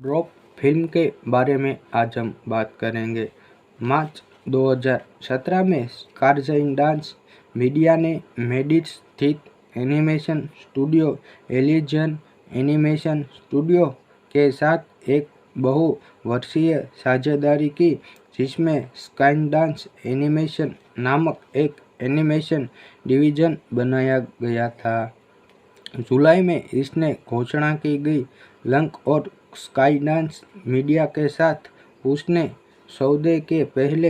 Drop film के बारे में आज हम बात करेंगे। मार्च 2017 में स्काईलाइन डांस मीडिया ने मेडिट स्थित animation studio illusion animation studio के साथ एक बहुवर्षीय साझेदारी की, जिसमें स्काईलाइन डांस एनिमेशन नामक एक एनिमेशन डिवीजन बनाया गया था। जुलाई में इसने घोषणा की गई। लंक और स्काईलाइन मीडिया के साथ उसने सौदे के पहले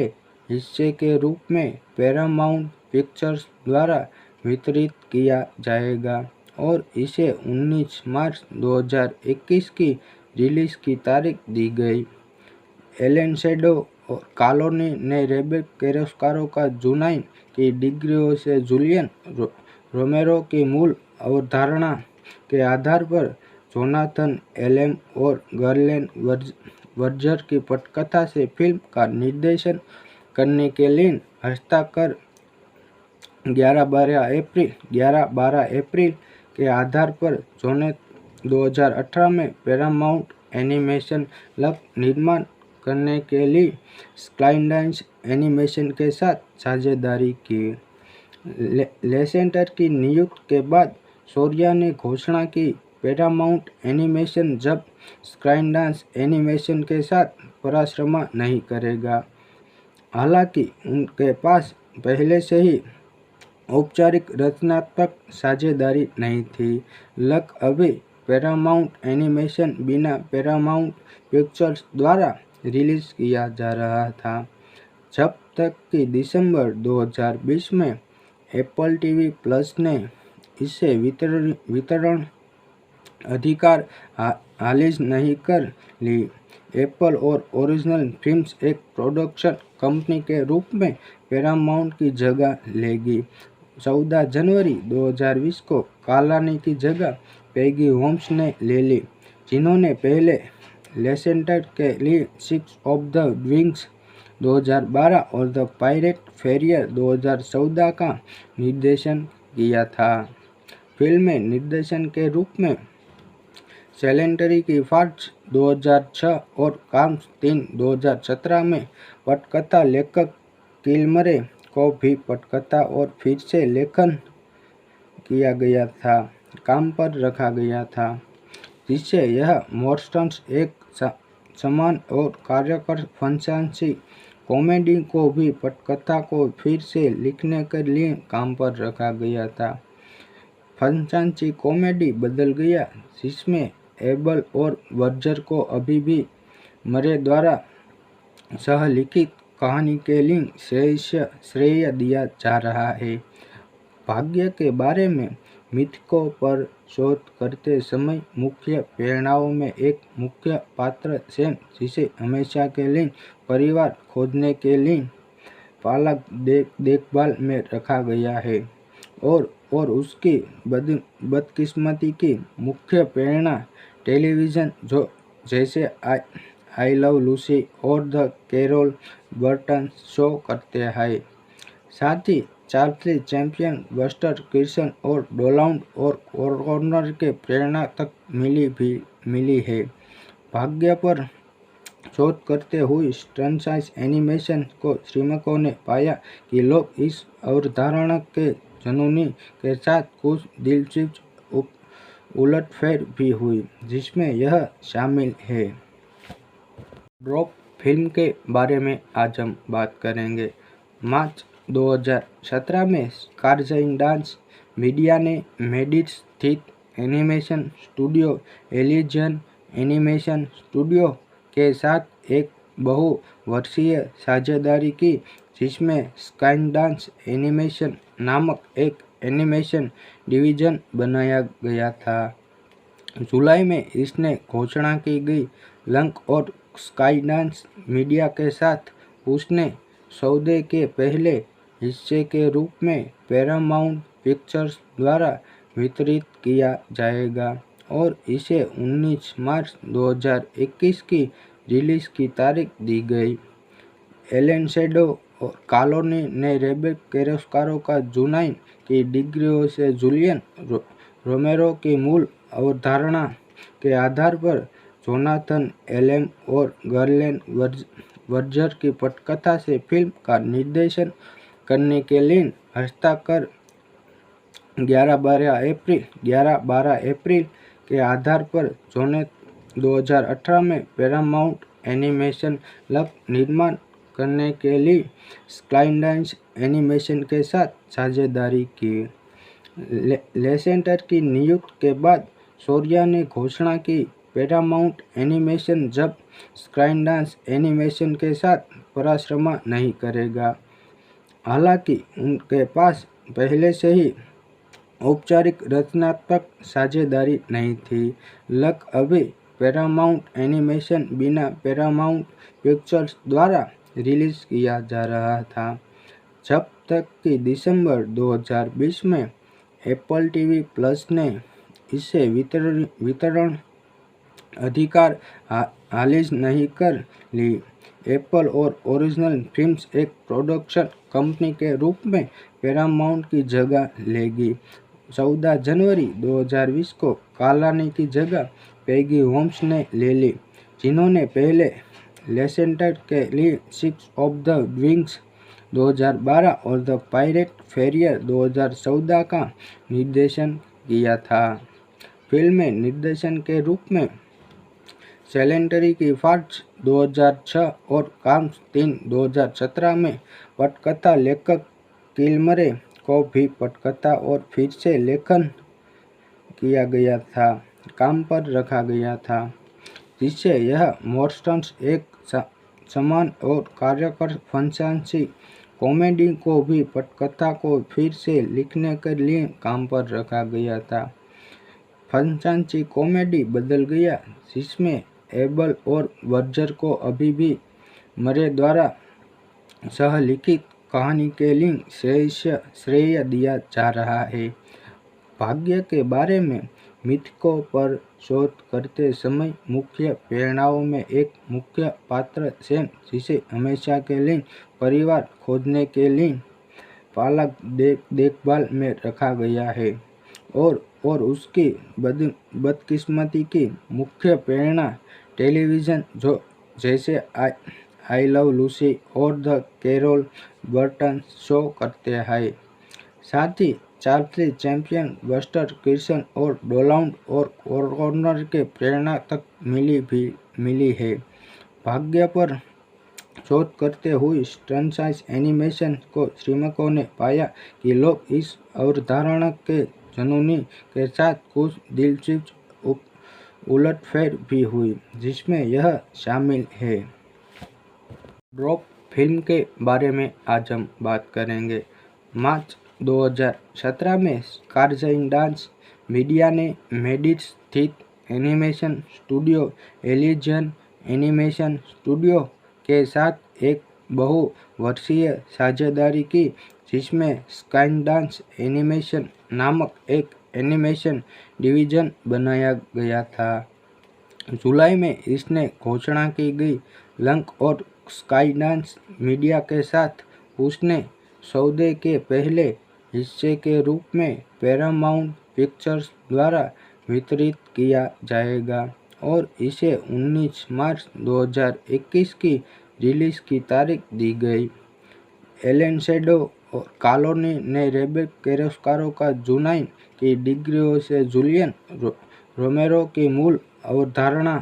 हिस्से के रूप में पैरामाउंट पिक्चर्स द्वारा वितरित किया जाएगा और इसे 19 मार्च 2021 की रिलीज की तारीख दी गई। एलन शेडो और कॉलोनी ने रेबेक कैरोस्कारो का जुनाई की डिग्रियों से जूलियन रोमेरो की मूल अवधारणा के आधार पर जोनाथन एलेम और गर्लेन वर्जर की पटकथा से फिल्म का निर्देशन करने के लिए हस्ताक्षर 11-12 अप्रैल के आधार पर जोने 2018 में पैरामाउंट एनिमेशन लग निर्माण करने के लिए स्काईलाइन एनिमेशन के साथ साझेदारी की। लेसेंटर की नियुक्ति के बाद शौर्या ने घोषणा की, पैरामाउंट एनिमेशन जब स्काईलाइन एनिमेशन के साथ परामर्श नहीं करेगा। हालांकि उनके पास पहले से ही औपचारिक रचनात्मक साझेदारी नहीं थी। लक अभी पैरामाउंट एनिमेशन बिना पैरामाउंट पिक्चर्स द्वारा रिलीज किया जा रहा था, जब तक कि दिसंबर 2020 में एप्पल टीवी प्लस ने इसे वितरण अधिकार हासिल नहीं कर ली। एप्पल और ओरिजिनल फिल्म्स एक प्रोडक्शन कंपनी के रूप में पैरामाउंट की जगह लेगी। 14 जनवरी 2020 को कॉलोनी की जगह पैगी होम्स ने ले ली, जिन्होंने पहले लेसेंटर के लिए 6 ऑफ द विंग्स 2012 और द पायरेट फेरियर 2014 का निर्देशन किया था। फिल्म में निर्देशन के रूप में सेलेंटरी की फार्ज 2006 और काम्स 3 2017 में पटकथा लेखक किलमरे को भी पटकथा और फिर से लेखन किया गया था काम पर रखा गया था, जिससे यह मोर्स्टन्स एक समान और कार्यकर फंसांसी कॉमेडी को भी पटकथा को फिर से लिखने के लिए काम पर रखा गया था। फंसांसी कॉमेडी बदल गया, जिसमें एबल और वर्जर को अभी भी मरे द्वारा सहलिखित कहानी के लिए श्रेय दिया जा रहा है। भाग्य के बारे में मिथकों पर शोध करते समय मुख्य प्रेरणाओं में एक मुख्य पात्र सैम, जिसे हमेशा के लिए परिवार खोजने के लिए पालक देखभाल में रखा गया है, और उसकी बदकिस्मती की मुख्य प्रेरणा टेलीविज़न जैसे आई लव लूसी और द कैरोल बर्टन शो करते हैं। साथ ही चार्ली चैप्लिन, बस्टर कीर्सन और डोनाल्ड और कॉर्नर के प्रेरणा तक मिली है। भाग्य पर शोध करते हुए फ्रेंचाइज एनिमेशन को श्रमिकों ने पाया कि लोग इस अवधारणा के जुनून के साथ कुछ दिलचस्प उलटफेर भी हुई, जिसमें यह शामिल है। ड्रॉप फिल्म के बारे में आज हम बात करेंगे। मार्च 2017 में स्काईलाइन डांस मीडिया ने मेडिट स्थित animation studio illusion animation studio के साथ एक बहुवर्षीय साझेदारी की, जिसमें स्काईलाइन एनिमेशन नामक एक एनिमेशन डिवीजन बनाया गया था। जुलाई में इसने घोषणा की गई। लंक और स्काईलाइन मीडिया के साथ उसने सौदे के पहले हिस्से के रूप में पैरामाउंट पिक्चर्स द्वारा वितरित किया जाएगा और इसे 19 मार्च 2021 की रिलीज की तारीख दी गई। एलन शेडो और कॉलोनी ने रेबेक कैरोस्कारो का जुनाई की डिग्रियों से जूलियन रोमेरो की मूल अवधारणा के आधार पर जोनाथन एलेम और गर्लेन वर्जर की पटकथा से फिल्म का निर्देशन करने के लिए हस्ताक्षर 11-12 अप्रैल के आधार पर जोने 2018 में पैरामाउंट एनिमेशन लब निर्माण करने के लिए स्काईडांस एनिमेशन के साथ साझेदारी की। लेसेंटर की नियुक्ति के बाद शौर्या ने घोषणा की, पैरामाउंट एनिमेशन जब स्काईडांस एनिमेशन के साथ पराश्रमा नहीं करेगा। हालांकि उनके पास पहले से ही औपचारिक रचनात्मक साझेदारी नहीं थी। लक अभी पैरामाउंट एनिमेशन बिना पैरामाउंट पिक्चर्स द्वारा रिलीज किया जा रहा था, जब तक कि दिसंबर 2020 में एप्पल टीवी प्लस ने इसे वितरण अधिकार हासिल नहीं कर ली। एप्पल और ओरिजिनल फिल्म्स एक प्रोडक्शन कंपनी के रूप में पैरामाउंट की जगह लेगी। 14 जनवरी 2020 को कालानी की जगह पैगी होम्स ने ले ली, जिन्होंने पहले लेसेंटर के लिए सिक्स ऑफ द विंग्स 2012 और द पायरेट फेरियर 2014 का निर्देशन किया था। फिल्म में निर्देशन के रूप में सेलेंटरी की फार्स 2006 और काम्स 3 2017 में पटकथा लेखक किलमरे को भी पटकथा और फिर से लेखन किया गया था काम पर रखा गया था, जिससे यह मोर्स्टन्स एक समान और कार्यकर फंसांसी कॉमेडी को भी पटकथा को फिर से लिखने के लिए काम पर रखा गया था। फंसांसी कॉमेडी बदल गया, जिसमें एबल और वर्जर को अभी भी मरे द्वारा सहलिखित कहानी के लिए श्रेय दिया जा रहा है। भाग्य के बारे में मिथकों पर शोध करते समय मुख्य प्रेरणाओं में एक मुख्य पात्र सैम, जिसे हमेशा के लिए परिवार खोजने के लिए पालक देखभाल में रखा गया है, और उसकी बदकिस्मती की मुख्य प्रेरणा टेलीविज़न जैसे आई लव लूसी और द कैरोल बर्टन शो करते हैं। साथ ही चार्ली चैप्लिन, बस्टर किर्सन और डोनाल्ड और कॉर्नर के प्रेरणा तक मिली है। भाग्य पर शोध करते हुए फ्रेंचाइज एनिमेशन को श्रमिकों ने पाया कि लोग इस अवधारणा के जुनून के साथ कुछ दिलचस्प उलटफेर भी हुई, जिसमें यह शामिल है। ड्रॉप फिल्म के बारे में आज हम बात करेंगे। मार्च 2017 में स्काईडांस मीडिया ने मेडिट स्थित एनिमेशन स्टूडियो एलिजियन एनिमेशन स्टूडियो के साथ एक बहुवर्षीय साझेदारी की, जिसमें स्काईडांस एनिमेशन नामक एक एनिमेशन डिवीजन बनाया गया था। जुलाई में इसने घोषणा की गई। लक और स्काईडांस मीडिया के साथ उसने सौदे के पहले हिस्से के रूप में पैरामाउंट पिक्चर्स द्वारा वितरित किया जाएगा और इसे 19 मार्च 2021 की रिलीज की तारीख दी गई। एलन शेडो और कॉलोनी ने रेबेक कैरोस्कारो का जुनाइन की डिग्रियों से जूलियन रोमेरो की मूल अवधारणा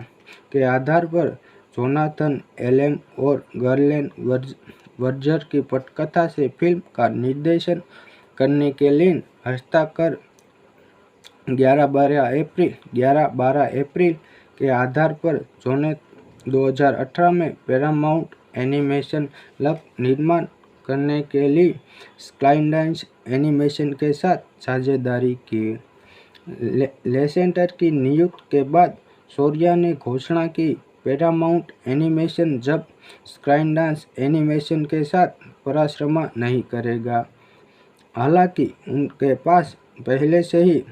के आधार पर जोनाथन एलेम और गर्लेन वर्जर की पटकथा से फिल्म का निर्देशन करने के लिए हस्ताक्षर 11-12 अप्रैल के आधार पर जोने 2018 में पैरामाउंट एनिमेशन लब निर्माण करने के लिए स्काईडांस एनिमेशन के साथ साझेदारी की। लेसेंटर की नियुक्ति के बाद शौर्या ने घोषणा की, पैरामाउंट एनिमेशन जब स्काईडांस एनिमेशन के साथ पराश्रमा नहीं करेगा। हालांकि उनके पास पहले से ही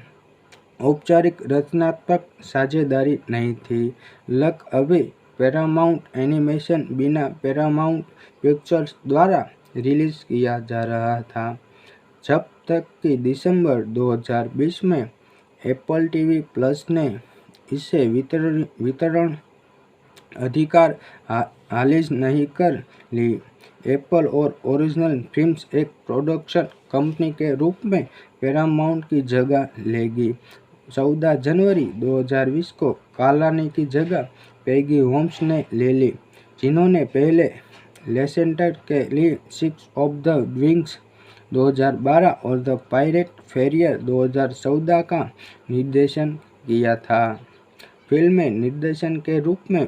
औपचारिक रचनात्मक साझेदारी नहीं थी। लक अभी पैरामाउंट एनिमेशन बिना पैरामाउंट पिक्चर्स द्वारा रिलीज किया जा रहा था, जब तक कि दिसंबर 2020 में एप्पल टीवी प्लस ने इसे वितरण अधिकार हासिल नहीं कर ली। एप्पल और ओरिजिनल फिल्म्स एक प्रोडक्शन कंपनी के रूप में पैरामाउंट की जगह लेगी। 14 जनवरी 2020 को कालानी की जगह पैगी होम्स ने ले ली, जिन्होंने पहले लेसेंटर के लिए सिक्स ऑफ द विंग्स 2012 और द पायरेट फेरियर 2014 का निर्देशन किया था। फिल्म में निर्देशन के रूप में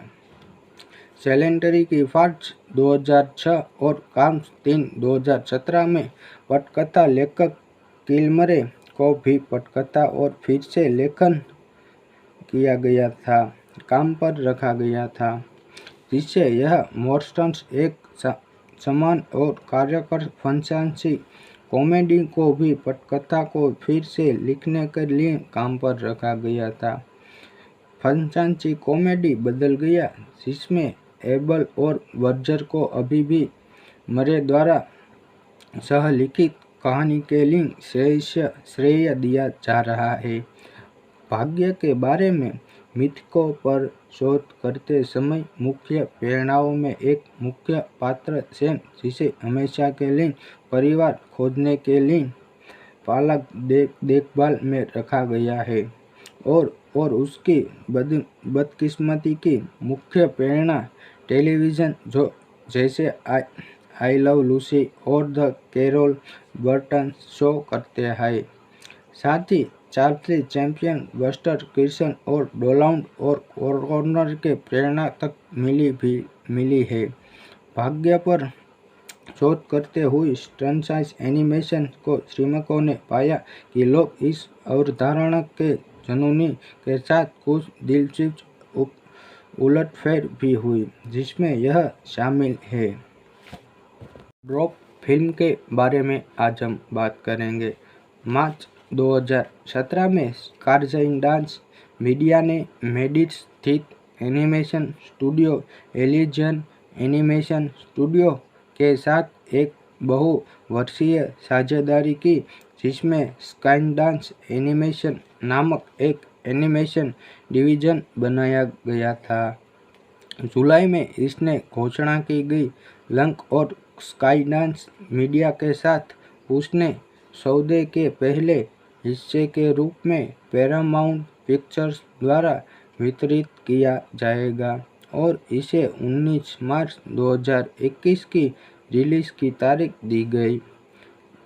सेलेंटरी की फार्ज 2006 और काम्स 3 2017 में पटकथा लेखक किलमरे को भी पटकथा और फिर से लेखन किया गया था, काम पर रखा गया था, जिससे यह मोर्स्टन्स एक समान और कार्यकर फंचासी कॉमेडी को भी पटकथा को फिर से लिखने के लिए काम पर रखा गया था। फंचासी कॉमेडी बदल गया, जिसमें एबल और वर्जर को अभी भी मरे द्वारा सहलिखित कहानी के लिए श्रेय दिया जा रहा है। भाग्य के बारे में मिथकों पर शोध करते समय मुख्य प्रेरणाओं में एक मुख्य पात्र सैम, जिसे हमेशा के लिए परिवार खोजने के लिए पालक देखभाल में रखा गया है, और उसकी बदकिस्मती की मुख्य प्रेरणा टेलीविज़न जैसे आई लव लूसी और द कैरोल बर्टन शो करते हैं। साथ ही चार्ली चैप्लिन, बस्टर कीर्सन और डोनाल्ड और कॉर्नर के प्रेरणा तक मिली है। भाग्य पर शोध करते हुए फ्रेंचाइज एनिमेशन को श्रमिकों ने पाया कि लोग इस अवधारणा के जुनून के साथ कुछ दिलचस्प उलटफेर भी हुई, जिसमें यह शामिल है। ड्रॉप फिल्म के बारे में आज हम बात करेंगे। मार्च 2017 में स्काईलाइन डांस मीडिया ने मेडिड स्थित animation studio illusion animation studio के साथ एक बहुवर्षीय साझेदारी की, जिसमें स्काईलाइन डांस एनिमेशन नामक एक एनिमेशन डिवीजन बनाया गया था। जुलाई में इसने घोषणा की गई लंक और स्काईलाइन मीडिया के साथ उसने सौदे के पहले हिस्से के रूप में पैरामाउंट पिक्चर्स द्वारा वितरित किया जाएगा और इसे 19 मार्च 2021 की रिलीज की तारीख दी गई।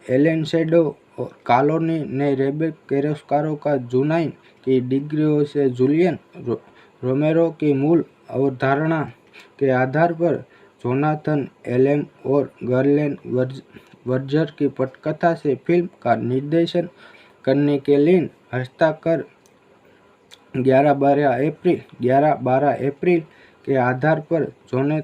एलन शेडो और कॉलोनी ने रेबेक कैरोस्कारो का चुनाई की डिग्रियों से जूलियन रोमेरो की मूल अवधारणा के आधार पर जोनाथन एलेम और गर्लेन वर्जर की पटकथा से फिल्म का निर्देशन करने के लिए हस्ताक्षर 11-12 अप्रैल के आधार पर जोने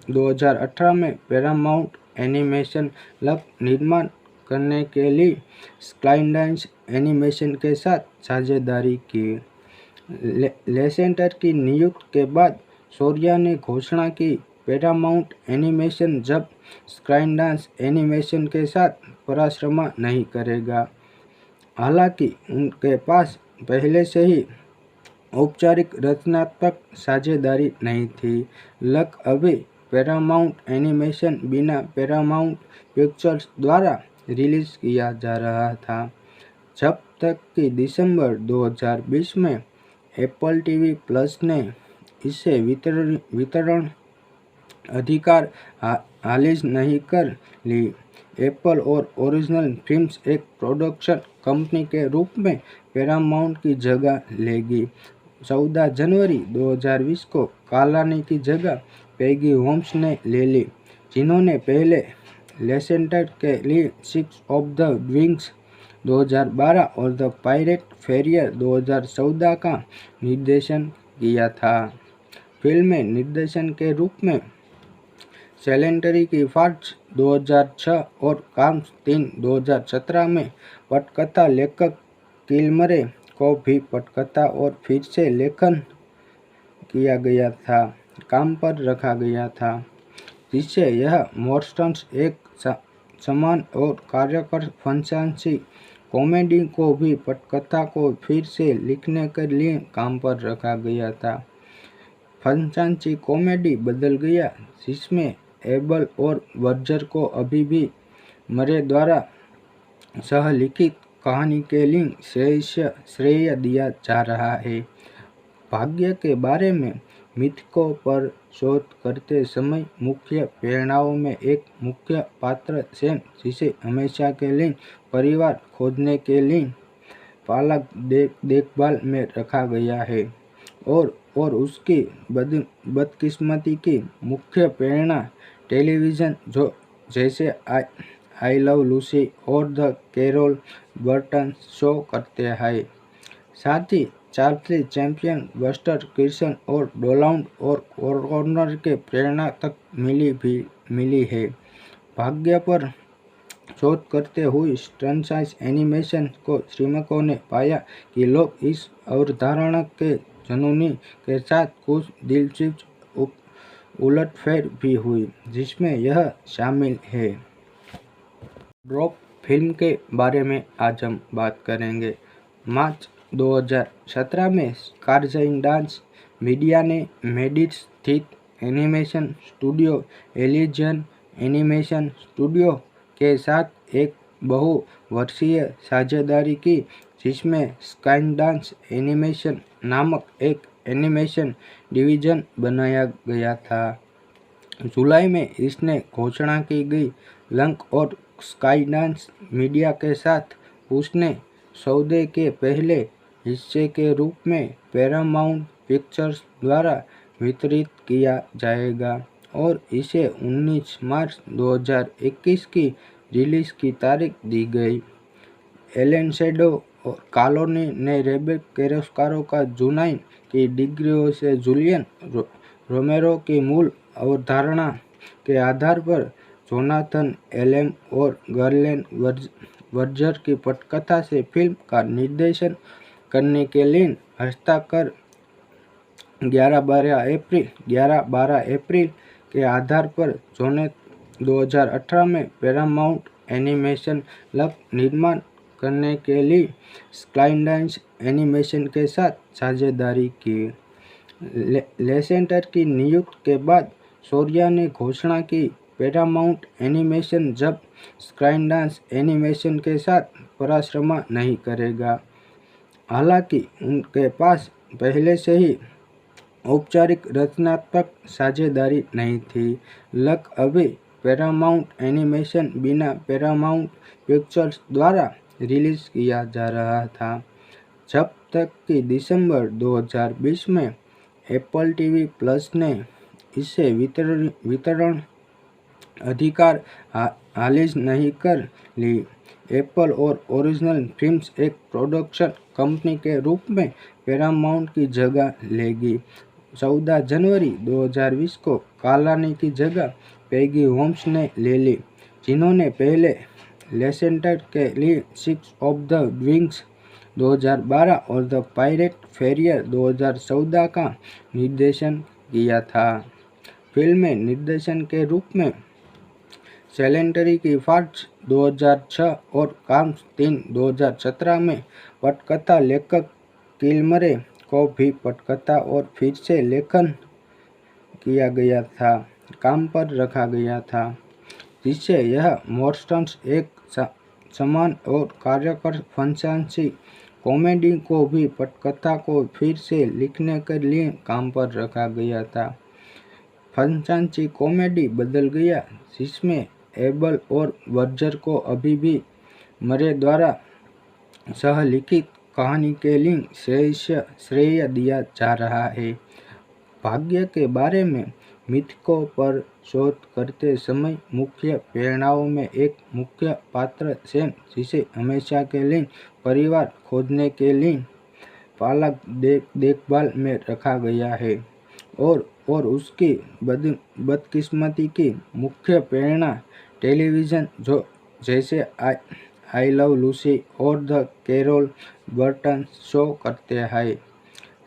2018 में पैरामाउंट एनिमेशन लब निर्माण करने के लिए स्काईलाइन एनिमेशन के साथ साझेदारी की। लेसेंटर की नियुक्ति के बाद शौर्या ने घोषणा की पैरामाउंट एनिमेशन जब स्काईलाइन एनिमेशन के साथ परामर्श नहीं करेगा। हालांकि उनके पास पहले से ही औपचारिक रचनात्मक साझेदारी नहीं थी। लक अभी पैरामाउंट एनिमेशन बिना पैरामाउंट पिक्चर्स द्वारा रिलीज किया जा रहा था, जब तक कि दिसंबर 2020 में एप्पल टीवी प्लस ने इसे वितरण अधिकार हासिल नहीं कर ली। एप्पल और ओरिजिनल फिल्म्स एक प्रोडक्शन कंपनी के रूप में पैरामाउंट की जगह लेगी। 14 जनवरी 2020 को कालानी की जगह पैगी होम्स ने ले ली, जिन्होंने पहले लेसेंटर के लिए सिक्स ऑफ द विंग्स 2012 और द पायरेट फेरियर 2014 का निर्देशन किया था। फिल्म में निर्देशन के रूप में सेलेंटरी की फार्ज 2006 और काम्स 3 2017 में पटकथा लेखक किलमरे को भी पटकथा और फिर से लेखन किया गया था, काम पर रखा गया था, जिससे यह मोर्स्टन्स एक समान और कार्यकर फंचासी कॉमेडी को भी पटकथा को फिर से लिखने के लिए काम पर रखा गया था। फंचांची कॉमेडी बदल गया, जिसमें एबल और वर्जर को अभी भी मरे द्वारा सहलिखित कहानी के लिए श्रेय दिया जा रहा है। भाग्य के बारे में मिथकों पर शोध करते समय मुख्य प्रेरणाओं में एक मुख्य पात्र सैम, जिसे हमेशा के लिए परिवार खोजने के लिए पालक देखभाल में रखा गया है, और उसकी बदकिस्मती की मुख्य प्रेरणा टेलीविज़न जो जैसे आई लव लूसी और द कैरोल बर्टन शो करते हैं। साथ ही चार्ली चैप्लिन, बस्टर कीर्सन और डोनाल्ड और कॉर्नर के प्रेरणा तक मिली है। भाग्य पर शोध करते हुए फ्रेंचाइज एनिमेशन को श्रमिकों ने पाया कि लोग इस अवधारणा के जुनून के साथ कुछ दिलचस्प उलटफेर भी हुई, जिसमें यह शामिल है। ड्रॉप फिल्म के बारे में आज हम बात करेंगे। मार्च 2017 में स्काईडांस मीडिया ने मेडिट स्थित एनिमेशन स्टूडियो एलिजियन एनिमेशन स्टूडियो के साथ एक बहुवर्षीय साझेदारी की, जिसमें स्काईडांस एनिमेशन नामक एक एनिमेशन डिवीजन बनाया गया था। जुलाई में इसने घोषणा की गई लंक और स्काईडांस मीडिया के साथ उसने सौदे के पहले हिस्से के रूप में पैरामाउंट पिक्चर्स द्वारा वितरित किया जाएगा और इसे 19 मार्च 2021 की रिलीज की तारीख दी गई। एलन शेडो और कॉलोनी ने रेबेक कैरोस्कारो का जुनाई की डिग्रियों से जूलियन रोमेरो की मूल अवधारणा के आधार पर जोनाथन एलेम और गर्लेन वर्जर की पटकथा से फिल्म का निर्देशन करने के लिए हस्ताक्षर 11-12 अप्रैल के आधार पर जून 2018 में पैरामाउंट एनिमेशन लब निर्माण करने के लिए स्काईडांस एनिमेशन के साथ साझेदारी की। लेसेंटर की नियुक्ति के बाद शौर्या ने घोषणा की पैरामाउंट एनिमेशन जब स्काईडांस एनिमेशन के साथ परामर्श नहीं करेगा। हालांकि उनके पास पहले से ही औपचारिक रचनात्मक साझेदारी नहीं थी। लक अभी पैरामाउंट एनिमेशन बिना पैरामाउंट पिक्चर्स द्वारा रिलीज किया जा रहा था, जब तक कि दिसंबर 2020 में एप्पल टीवी प्लस ने इसे वितरण अधिकार हासिल नहीं कर ली। एप्पल और ओरिजिनल फिल्म्स एक प्रोडक्शन कंपनी के रूप में पैरामाउंट की जगह लेगी। 14 जनवरी 2020 को कॉलोनी की जगह पैगी होम्स ने ले ली, जिन्होंने पहले लेसेंटर के लिए सिक्स ऑफ द विंग्स 2012 और द पायरेट फेरियर 2014 का निर्देशन किया था। फिल्म में निर्देशन के रूप में सेलेंटरी की फार्ज 2006 और काम्स 3 2017 में पटकथा लेखक किलमरे को भी पटकथा और फिर से लेखन किया गया था काम पर रखा गया था, जिससे यह मोर्स्टन्स एक समान और कार्यकर फंचांसी कॉमेडी को भी पटकथा को फिर से लिखने के लिए काम पर रखा गया था। फंचांची कॉमेडी बदल गया, जिसमें एबल और वर्जर को अभी भी मरे द्वारा सहलिखित कहानी के लिए श्रेय दिया जा रहा है। भाग्य के बारे में मिथकों पर शोध करते समय मुख्य प्रेरणाओं में एक मुख्य पात्र सैम, जिसे हमेशा के लिए परिवार खोजने के लिए पालक देखभाल में रखा गया है, और उसकी बदकिस्मती की मुख्य प्रेरणा टेलीविज़न जो जैसे आई लव लूसी और द कैरोल बर्टन शो करते हैं।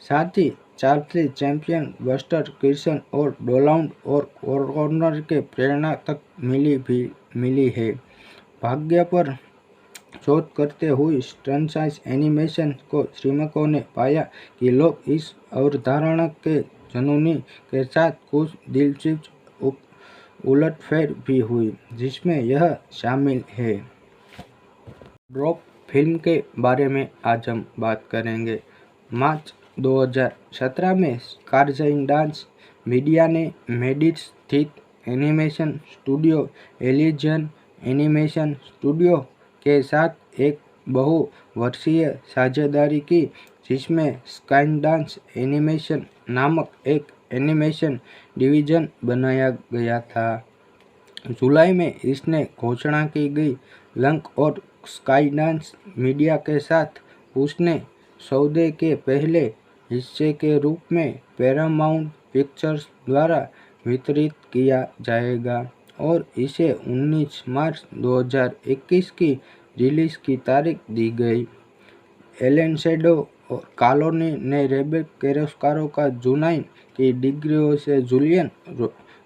साथ ही चार्ली चैप्लिन, बस्टर कीर्सन और डोनाल्ड और कॉर्नर के प्रेरणा तक मिली है। भाग्य पर शोध करते हुए स्टनसाइज एनिमेशन को श्रमिकों ने पाया कि लोग इस अवधारणा के जुनूनी के साथ कुछ दिलचस्प उलटफेर भी हुई, जिसमें यह शामिल है। ड्रॉप फिल्म के बारे में आज हम बात करेंगे। मार्च 2017 में स्काईलाइन डांस मीडिया ने मेडिट स्थित animation studio illusion animation studio के साथ एक बहुवर्षीय साझेदारी की, जिसमें स्काईलाइन डांस एनिमेशन नामक एक एनिमेशन डिवीजन बनाया गया था। जुलाई में इसने घोषणा की गई। लंक और स्काईलाइन मीडिया के साथ उसने सौदे के पहले हिस्से के रूप में पैरामाउंट पिक्चर्स द्वारा वितरित किया जाएगा और इसे 19 मार्च 2021 की रिलीज की तारीख दी गई। एलन शेडो और कॉलोनी ने रेबेक कैरोस्कारो का जुनाई की डिग्रियों से जूलियन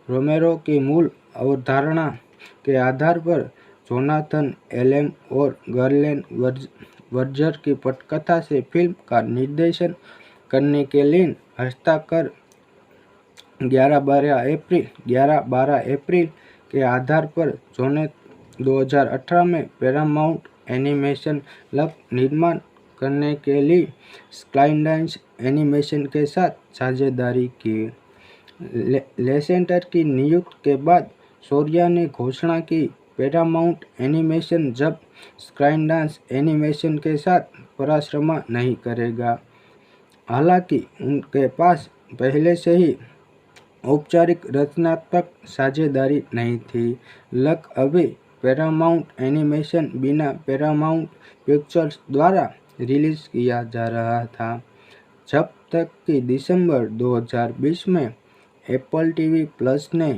रोमेरो की मूल अवधारणा के आधार पर जोनाथन एलेम और गर्लेन वर्जर की पटकथा से फिल्म का निर्देशन करने के लिए हस्ताक्षर 11-12 अप्रैल के आधार पर जून 2018 में पैरामाउंट एनिमेशन लब निर्माण करने के लिए स्काईलाइन एनिमेशन के साथ साझेदारी की। लेसेंटर की नियुक्ति के बाद शौर्या ने घोषणा की, पैरामाउंट एनिमेशन जब स्काईलाइन एनिमेशन के साथ परामर्श नहीं करेगा। हालांकि उनके पास पहले से ही औपचारिक रचनात्मक साझेदारी नहीं थी। लक अभी पैरामाउंट एनिमेशन बिना पैरामाउंट पिक्चर्स द्वारा रिलीज किया जा रहा था, जब तक कि दिसंबर 2020 में एप्पल टीवी प्लस ने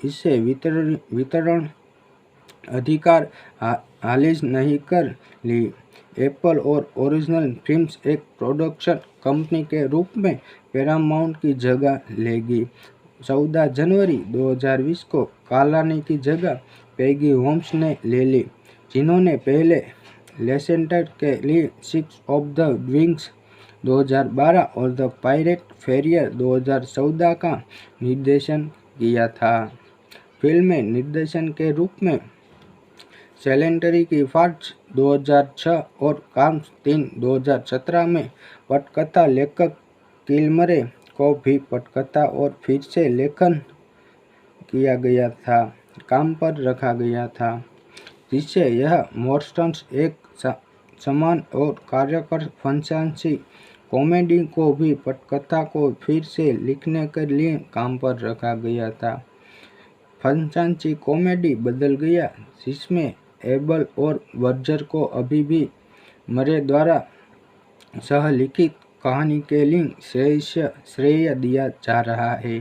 इसे वितरण अधिकार हासिल नहीं कर ली। एप्पल और ओरिजिनल फिल्म्स एक प्रोडक्शन कंपनी के रूप में पैरामाउंट की जगह लेगी। 14 जनवरी 2020 को कॉलोनी की जगह पैगी होम्स ने ले ली, जिन्होंने पहले लेसेंटर के लिए सिक्स ऑफ द विंग्स 2012 और द पायरेट फेरियर 2014 का निर्देशन किया था। फिल्म में निर्देशन के रूप में सेलेंटरी की फार्ज 2006 और काम्स 3 2017 में पटकथा लेखक किलमरे को भी पटकथा और फिर से लेखन किया गया था काम पर रखा गया था, जिससे यह मोर्स्टन्स एक समान और कार्यकर फंसांसी कॉमेडी को भी पटकथा को फिर से लिखने के लिए काम पर रखा गया था। फंसांसी कॉमेडी बदल गया, जिसमें एबल और वर्जर को अभी भी मरे द्वारा सहलिखित कहानी के लिए श्रेय दिया जा रहा है।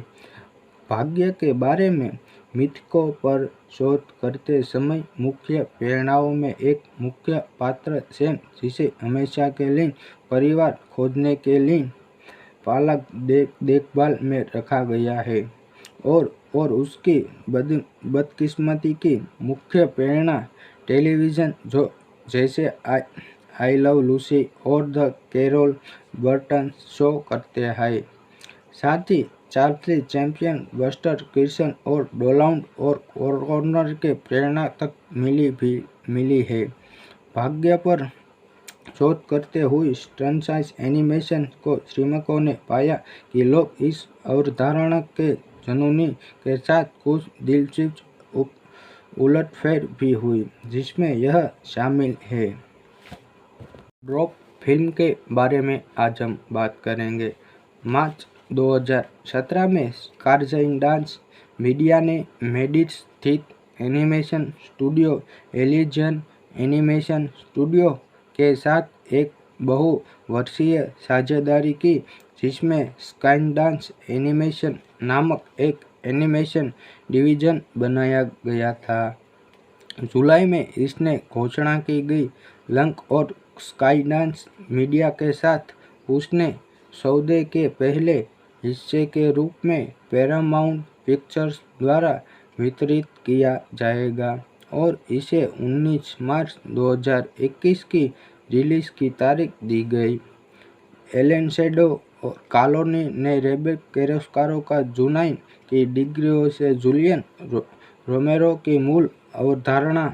भाग्य के बारे में मिथकों पर शोध करते समय मुख्य प्रेरणाओं में एक मुख्य पात्र सैम, जिसे हमेशा के लिए परिवार खोजने के लिए पालक देखभाल में रखा गया है, और उसकी बदकिस्मती की मुख्य प्रेरणा टेलीविज़न जैसे आई लव लूसी और द कैरोल बर्टन शो करते हैं। साथ ही चार्ली चैप्लिन, बस्टर कीर्सन और डोनाल्ड और कॉर्नर के प्रेरणा तक मिली है। भाग्य पर शोध करते हुए स्टनसाइज एनिमेशन को श्रमिकों ने पाया कि लोग इस अवधारणा के जुनूनी के साथ कुछ दिलचस्प उलटफेर भी हुई, जिसमें यह शामिल है। ड्रॉप फिल्म के बारे में आज हम बात करेंगे। मार्च 2017 में स्काईलाइन डांस मीडिया ने मेडिट स्थित animation studio illusion animation studio के साथ एक बहुवर्षीय साझेदारी की, जिसमें स्काईलाइन एनिमेशन नामक एक एनिमेशन डिवीजन बनाया गया था। जुलाई में इसने घोषणा की गई। लंक और स्काईलाइन मीडिया के साथ उसने सौदे के पहले हिस्से के रूप में पैरामाउंट पिक्चर्स द्वारा वितरित किया जाएगा और इसे 19 मार्च 2021 की रिलीज की तारीख दी गई। एलन शेडो और कॉलोनी ने रेबेक कैरोस्कारो का जुनाइन की डिग्रियों से जूलियन रोमेरो की मूल अवधारणा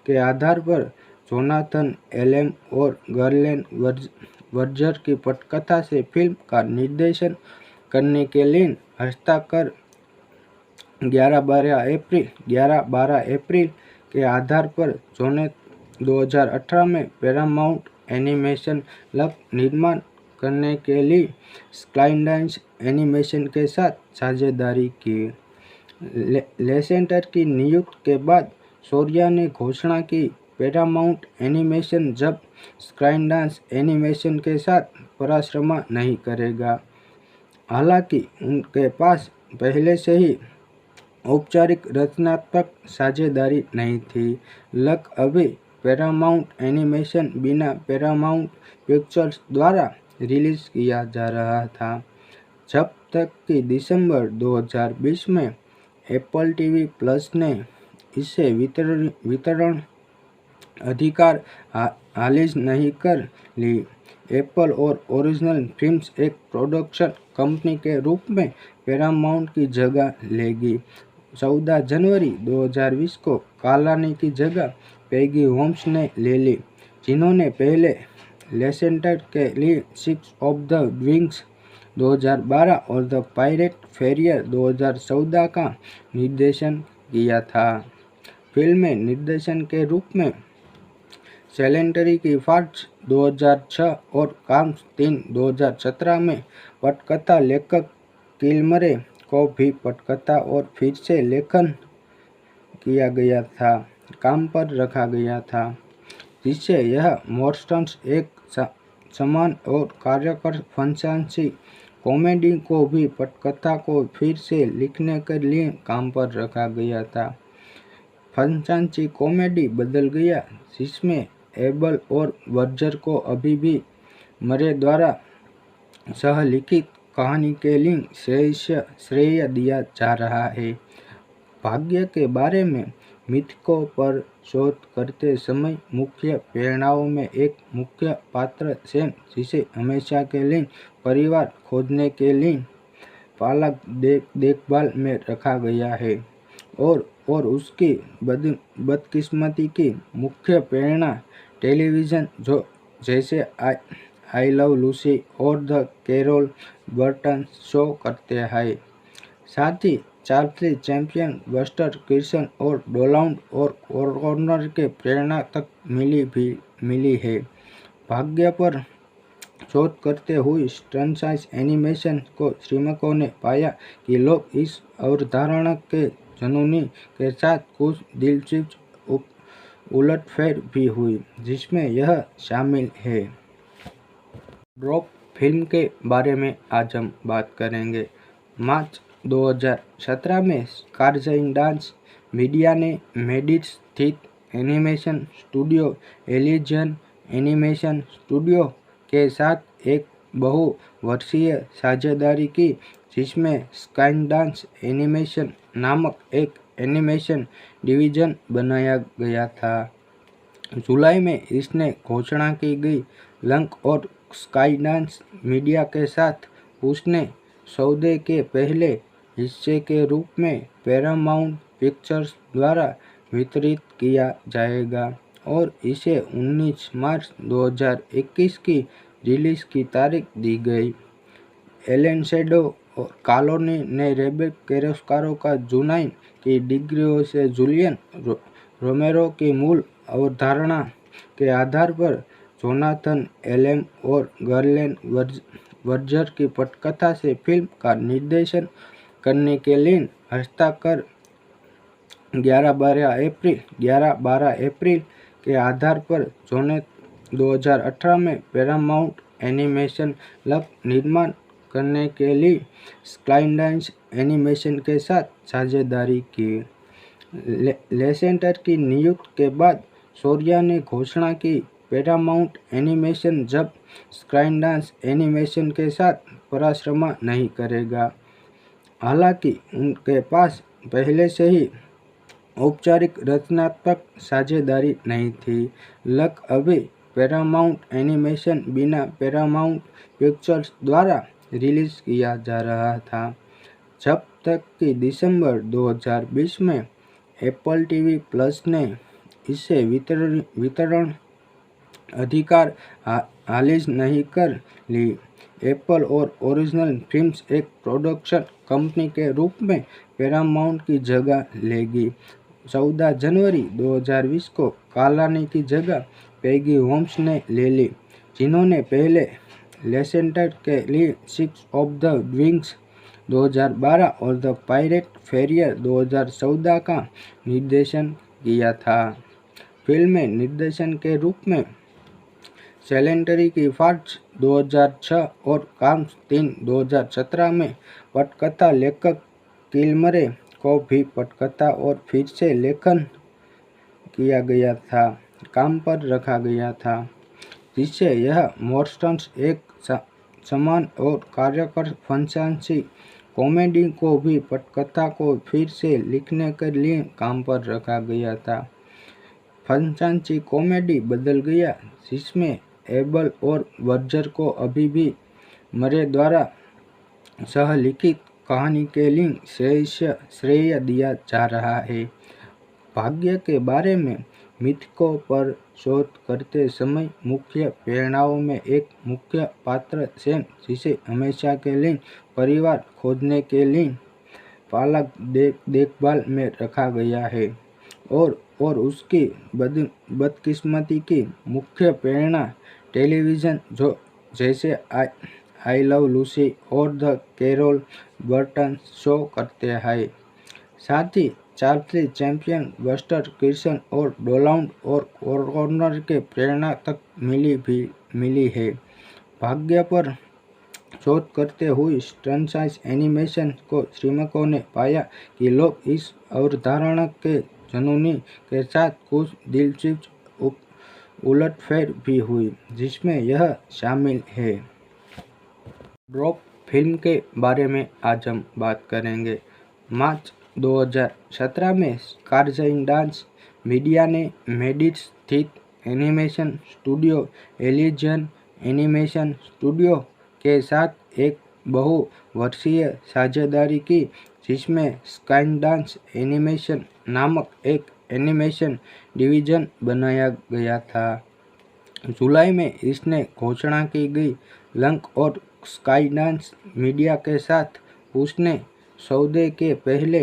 के आधार पर जोनाथन एलेम और गर्लेन वर्जर की पटकथा से फिल्म का निर्देशन करने के लिए हस्ताक्षर 11-12 अप्रैल के आधार पर जोने 2018 में पैरामाउंट एनिमेशन लब निर्माण करने के लिए स्काईडांस एनिमेशन के साथ साझेदारी की। लेसेंटर की नियुक्ति के बाद शौर्या ने घोषणा की, पैरामाउंट एनिमेशन जब स्काईडांस एनिमेशन के साथ पराश्रमा नहीं करेगा। हालांकि उनके पास पहले से ही औपचारिक रचनात्मक साझेदारी नहीं थी। अभी पैरामाउंट एनिमेशन बिना पैरामाउंट पिक्चर्स द्वारा रिलीज किया जा रहा था, जब तक कि दिसंबर 2020 में एप्पल टीवी प्लस ने इसे वितरण अधिकार हासिल नहीं कर ली। एप्पल और ओरिजिनल फिल्म्स एक प्रोडक्शन कंपनी के रूप में पैरामाउंट की जगह लेगी। 14 जनवरी 2020 को कालानी की जगह पैगी होम्स ने ले ली, जिन्होंने पहले लेसेंटर के लिए 6 ऑफ द विंग्स 2012 और द पायरेट फेरियर 2014 का निर्देशन किया था। फिल्म में निर्देशन के रूप में सेलेंटरी की फार्ट्स 2006 और काम्स 3 2017 में पटकथा लेखक किलमरे को भी पटकथा और फिर से लेखन किया गया था काम पर रखा गया था, जिससे यह मोर्स्टन्स एक समान और कार्यकर फंसांसी कॉमेडी को भी पटकथा को फिर से लिखने के लिए काम पर रखा गया था। फंसांसी कॉमेडी बदल गया, जिसमें एबल और वर्जर को अभी भी मरे द्वारा सहलिखित कहानी के लिए श्रेय दिया जा रहा है। भाग्य के बारे में मिथकों पर शोध करते समय मुख्य प्रेरणाओं में एक मुख्य पात्र सैम, जिसे हमेशा के लिए परिवार खोजने के लिए पालक देखभाल में रखा गया है, और उसकी बदकिस्मती की मुख्य प्रेरणा टेलीविज़न जैसे आई लव लूसी और द कैरोल बर्टन शो करते हैं। साथ ही चार्ली चैप्लिन, बस्टर कीर्सन और डोनाल्ड और कॉर्नर के प्रेरणा तक मिली है। भाग्य पर शोध करते हुए फ्रेंचाइज एनिमेशन को श्रमिकों ने पाया कि लोग इस अवधारणा के जुनून के साथ कुछ दिलचस्प उलटफेर भी हुई, जिसमें यह शामिल है। ड्रॉप फिल्म के बारे में आज हम बात करेंगे। मार्च 2017 में स्काईडांस मीडिया ने मेडिट स्थित एनिमेशन स्टूडियो एलिजियन एनिमेशन स्टूडियो के साथ एक बहुवर्षीय साझेदारी की, जिसमें स्काईडांस एनिमेशन नामक एक एनिमेशन डिवीजन बनाया गया था। जुलाई में इसने घोषणा की गई। लंक और स्काईडांस मीडिया के साथ उसने सौदे के पहले हिस्से के रूप में पैरामाउंट पिक्चर्स द्वारा वितरित किया जाएगा और इसे 19 मार्च 2021 की रिलीज की तारीख दी गई। एलन शेडो और कॉलोनी ने रेबेक कैरोस्कारो का जुनाइन की डिग्रियों से जूलियन रोमेरो की मूल अवधारणा के आधार पर जोनाथन एलेम और गर्लेन वर्जर की पटकथा से फिल्म का निर्देशन करने के लिए हस्ताक्षर 11-12 अप्रैल के आधार पर जोने 2018 में पैरामाउंट एनिमेशन लब निर्माण करने के लिए स्काईडांस एनिमेशन के साथ साझेदारी की। लेसेंटर की नियुक्ति के बाद शौर्या ने घोषणा की, पैरामाउंट एनिमेशन जब स्काईडांस एनिमेशन के साथ पराश्रमा नहीं करेगा। हालांकि उनके पास पहले से ही औपचारिक रचनात्मक साझेदारी नहीं थी। लक अभी पैरामाउंट एनिमेशन बिना पैरामाउंट पिक्चर्स द्वारा रिलीज किया जा रहा था, जब तक कि दिसंबर 2020 में एप्पल टीवी प्लस ने इसे वितरण अधिकार हासिल नहीं कर ली। एप्पल और ओरिजिनल फिल्म्स एक प्रोडक्शन कंपनी के रूप में पैरामाउंट की जगह लेगी। 14 जनवरी 2020 को कालानी की जगह पैगी होम्स ने ले ली, जिन्होंने पहले लेसेंटर के लिए सिक्स ऑफ द विंग्स 2012 और द पायरेट फेरियर 2014 का निर्देशन किया था। फिल्म में निर्देशन के रूप में सैलेंटरी की फार्ज 2006 और काम्स 3 2017 में पटकथा लेखक किलमरे को भी पटकथा और फिर से लेखन किया गया था काम पर रखा गया था, जिससे यह मोर्स्टन्स एक समान और कार्यकर फंसांसी कॉमेडी को भी पटकथा को फिर से लिखने के लिए काम पर रखा गया था। फंसांसी कॉमेडी बदल गया, जिसमें एबल और वर्जर को अभी भी मरे द्वारा सहलिखित कहानी के लिए श्रेय दिया जा रहा है। भाग्य के बारे में मिथकों पर शोध करते समय मुख्य प्रेरणाओं में एक मुख्य पात्र सैम, जिसे हमेशा के लिए परिवार खोजने के लिए पालक देखभाल में रखा गया है, और उसकी बदकिस्मती की मुख्य प्रेरणा टेलीविज़न जैसे आई लव लूसी और द कैरोल बर्टन शो करते हैं। साथ ही चार्ली चैप्लिन, बस्टर कीर्सन और डोनाल्ड और कॉर्नर के प्रेरणा तक मिली है। भाग्य पर शोध करते हुए फ्रेंचाइज एनिमेशन को श्रमिकों ने पाया कि लोग इस अवधारणा के जुनून के साथ कुछ दिलचस्प उलटफेर भी हुई, जिसमें यह शामिल है। ड्रॉप फिल्म के बारे में आज हम बात करेंगे। मार्च 2017 में स्काईलाइन डांस मीडिया ने मेडिड स्थित एनिमेशन स्टूडियो एलिजियन एनिमेशन स्टूडियो के साथ एक बहुवर्षीय साझेदारी की, जिसमें स्काईलाइन डांस एनिमेशन नामक एक एनिमेशन डिवीजन बनाया गया था। जुलाई में इसने घोषणा की गई। लक और स्काईलाइन मीडिया के साथ उसने सौदे के पहले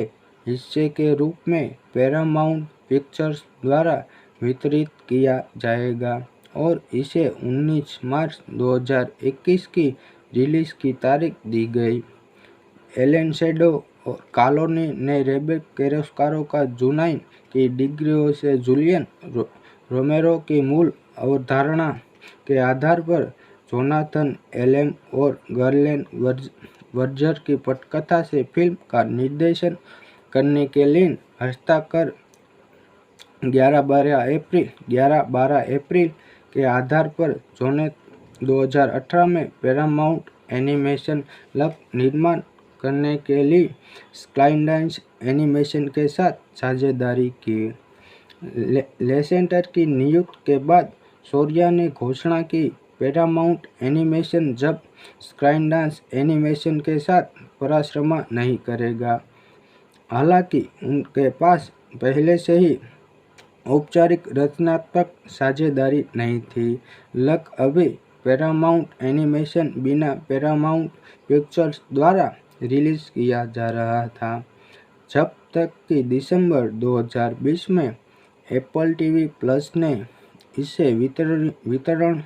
हिस्से के रूप में पैरामाउंट पिक्चर्स द्वारा वितरित किया जाएगा और इसे 19 मार्च 2021 की रिलीज की तारीख दी गई। एलन शेडो और कॉलोनी ने रेबेक कैरोस्कारो का चुनाई की डिग्रियों से जूलियन रोमेरो की मूल अवधारणा के आधार पर जोनाथन एलेम और गर्लेन वर्जर की पटकथा से फिल्म का निर्देशन करने के लिए हस्ताक्षर 11-12 अप्रैल के आधार पर जोने 2018 में पैरामाउंट एनिमेशन लक निर्माण करने के लिए स्काईलाइन एनिमेशन के साथ साझेदारी की। लेसेंटर की नियुक्ति के बाद शौर्या ने घोषणा की, पैरामाउंट एनिमेशन जब स्काईलाइन एनिमेशन के साथ परामर्श नहीं करेगा। हालांकि उनके पास पहले से ही औपचारिक रचनात्मक साझेदारी नहीं थी। लक अभी पैरामाउंट एनिमेशन बिना पैरामाउंट पिक्चर्स द्वारा रिलीज किया जा रहा था, जब तक कि दिसंबर 2020 में एप्पल टीवी प्लस ने इसे वितरण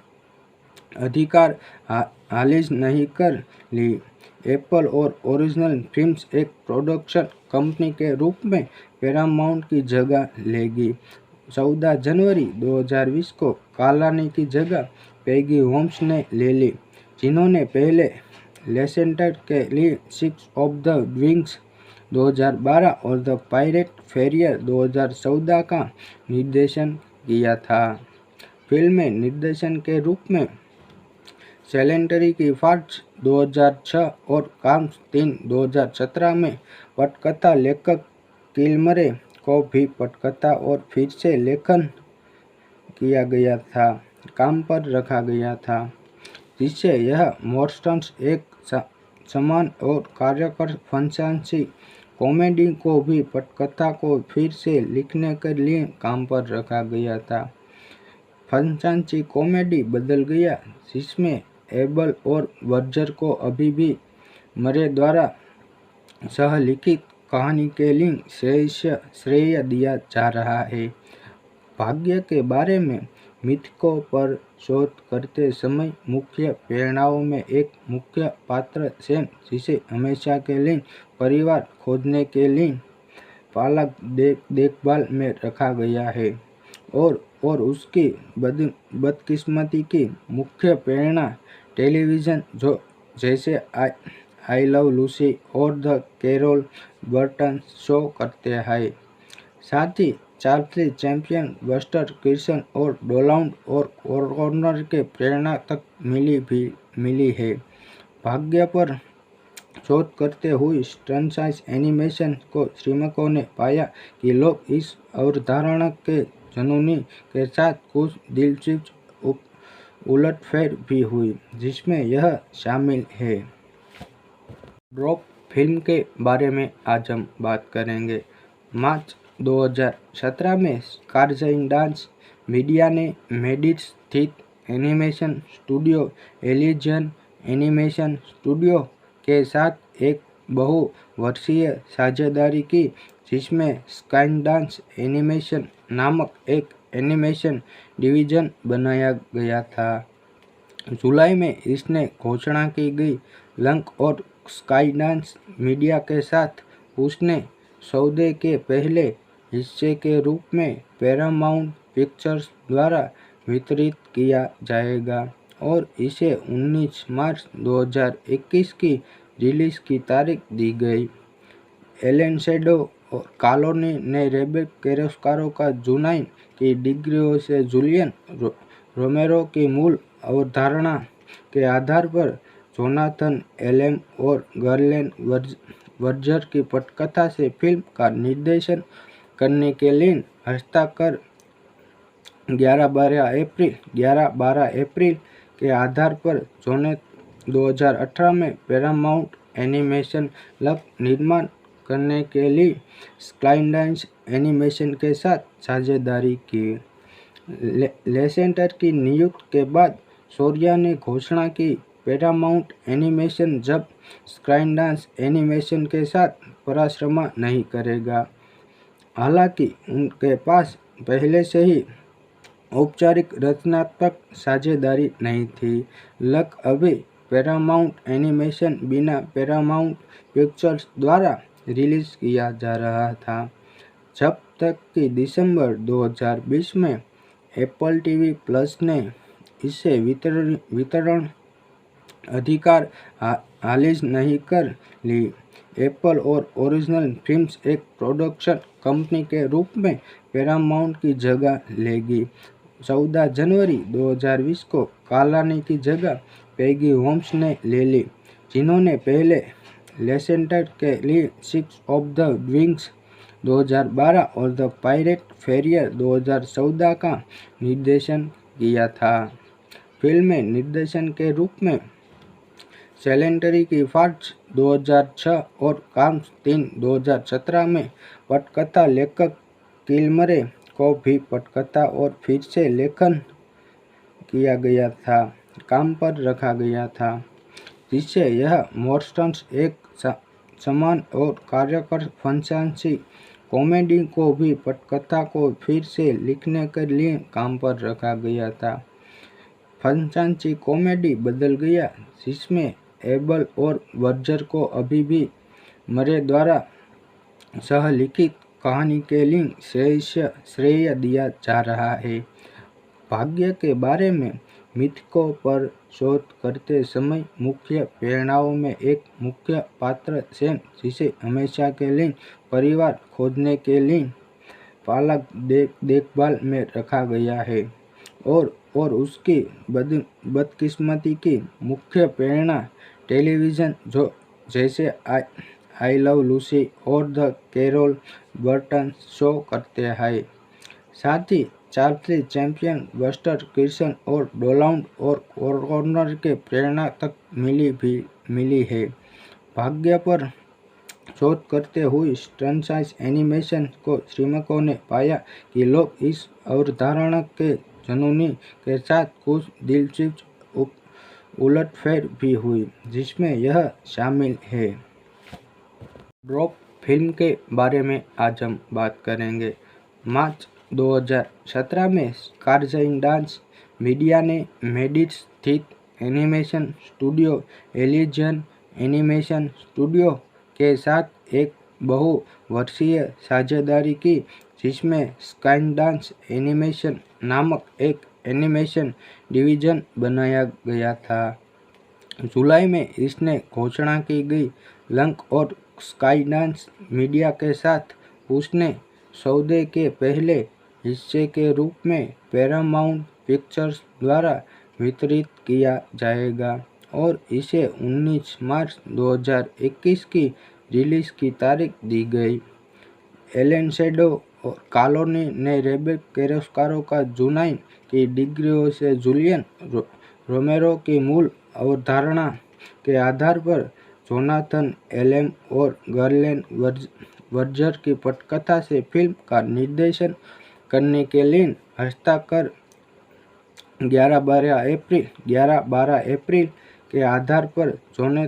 अधिकार हासिल नहीं कर ली। एप्पल और ओरिजिनल फिल्म्स एक प्रोडक्शन कंपनी के रूप में पैरामाउंट की जगह लेगी। 14 जनवरी 2020 को कालानी की जगह पैगी होम्स ने ले ली, जिन्होंने पहले लेसेंटर के लिए सिक्स ऑफ द विंग्स 2012 और द पायरेट फेरियर 2014 का निर्देशन किया था। फिल्म में निर्देशन के रूप में सैलेंटरी की फार्ज 2006 और काम्स 3 2017 में पटकथा लेखक किलमरे को भी पटकथा और फिर से लेखन किया गया था, काम पर रखा गया था, जिससे यह मोर्स्टन्स एक समान और कार्यकर फंचासी कॉमेडी को भी पटकथा को फिर से लिखने के लिए काम पर रखा गया था। फंचासी कॉमेडी बदल गया, जिसमें एबल और वर्जर को अभी भी मरे द्वारा सहलिखित कहानी के लिए श्रेय दिया जा रहा है। भाग्य के बारे में मिथकों पर शोध करते समय मुख्य प्रेरणाओं में एक मुख्य पात्र सैम, जिसे हमेशा के लिए परिवार खोजने के लिए पालक देखभाल में रखा गया है, और उसकी बदकिस्मती की मुख्य प्रेरणा टेलीविज़न जो जैसे आई लव लूसी और द कैरोल बर्टन शो करते हैं। साथ ही चार्ली चैप्लिन, बस्टर कीर्सन और डोनाल्ड और कॉर्नर के प्रेरणा तक मिली है। भाग्य पर शोध करते हुए स्टनसाइज एनिमेशन को श्रमिकों ने पाया कि लोग इस अवधारणा के जुनूनी के साथ कुछ दिलचस्प उलटफेर भी हुई, जिसमें यह शामिल है। ड्रॉप फिल्म के बारे में आज हम बात करेंगे। मार्च 2017 में स्काईडांस मीडिया ने मेडिट स्थित एनिमेशन स्टूडियो एलिजियन एनिमेशन स्टूडियो के साथ एक बहुवर्षीय साझेदारी की, जिसमें स्काईडांस एनिमेशन नामक एक एनिमेशन डिवीजन बनाया गया था। जुलाई में इसने घोषणा की गई लंक और स्काईडांस मीडिया के साथ उसने सौदे के पहले हिस्से के रूप में पैरामाउंट पिक्चर्स द्वारा वितरित किया जाएगा और इसे 19 मार्च 2021 की रिलीज की तारीख दी गई। एलन शेडो और कॉलोनी ने रेबेक कैरोस्कारो का जुनाई की डिग्रियों से जूलियन रोमेरो की मूल अवधारणा के आधार पर जोनाथन एलेम और गर्लेन वर्जर की पटकथा से फिल्म का निर्देशन करने के लिए हस्ताक्षर 11-12 अप्रैल के आधार पर जोने 2018 में पैरामाउंट एनिमेशन लग निर्माण करने के लिए स्काईडांस एनिमेशन के साथ साझेदारी की। लेसेंटर की नियुक्ति के बाद शौर्या ने घोषणा की पैरामाउंट एनिमेशन जब स्काईडांस एनिमेशन के साथ परामर्श नहीं करेगा। हालांकि उनके पास पहले से ही औपचारिक रचनात्मक साझेदारी नहीं थी। लक अभी पैरामाउंट एनिमेशन बिना पैरामाउंट पिक्चर्स द्वारा रिलीज किया जा रहा था, जब तक कि दिसंबर 2020 में एप्पल टीवी प्लस ने इसे वितरण अधिकार हासिल नहीं कर ली। एप्पल और ओरिजिनल फिल्म्स एक प्रोडक्शन कंपनी के रूप में पैरामाउंट की जगह लेगी। 14 जनवरी 2020 को कॉलोनी की जगह पैगी होम्स ने ले ली, जिन्होंने पहले लेसेंटर के लिए 6 ऑफ द विंग्स 2012 और द पायरेट फेरियर 2014 का निर्देशन किया था। फिल्म में निर्देशन के रूप में सेलेंटरी की फार्ज 2006 और काम्स 3 2017 में पटकथा लेखक किलमरे को भी पटकथा और फिर से लेखन किया गया था, काम पर रखा गया था, जिससे यह मोर्स्टन्स एक समान और कार्यकर फंचासी कॉमेडी को भी पटकथा को फिर से लिखने के लिए काम पर रखा गया था। फंचासी कॉमेडी बदल गया, जिसमें एबल और वर्जर को अभी भी मरे द्वारा सहलिखित कहानी के लिए श्रेय दिया जा रहा है। भाग्य के बारे में मिथकों पर शोध करते समय मुख्य प्रेरणाओं में एक मुख्य पात्र सैम, जिसे हमेशा के लिए परिवार खोजने के लिए पालक देखभाल में रखा गया है, और उसकी बदकिस्मती की मुख्य प्रेरणा टेलीविज़न जो जैसे आई लव लूसी और द कैरोल बर्टन शो करते हैं। साथ ही चार्ली चैप्लिन, बस्टर कीर्सन और डोनाल्ड और कॉर्नर के प्रेरणा तक मिली है। भाग्य पर शोध करते हुए फ्रेंचाइज एनिमेशन को श्रमिकों ने पाया कि लोग इस अवधारणा के जुनून के साथ कुछ दिलचस्प उलटफेर भी हुई, जिसमें यह शामिल है। ड्रॉप फिल्म के बारे में आज हम बात करेंगे। मार्च 2017 में स्काईडांस मीडिया ने मेडिट स्थित एनिमेशन स्टूडियो एलिजियन एनिमेशन स्टूडियो के साथ एक बहुवर्षीय साझेदारी की, जिसमें स्काईडांस एनिमेशन नामक एक एनिमेशन डिवीजन बनाया गया था। जुलाई में इसने घोषणा की गई। लंक और स्काईडांस मीडिया के साथ उसने सौदे के पहले हिस्से के रूप में पैरामाउंट पिक्चर्स द्वारा वितरित किया जाएगा और इसे 19 मार्च 2021 की रिलीज की तारीख दी गई। एलन शेडो और कॉलोनी ने रेबेक कैरोस्कारो का जुनाई की डिग्रियों से जूलियन रोमेरो की मूल अवधारणा के आधार पर जोनाथन एलेम और गर्लेन वर्जर की पटकथा से फिल्म का निर्देशन करने के लिए हस्ताक्षर 11-12 अप्रैल के आधार पर जून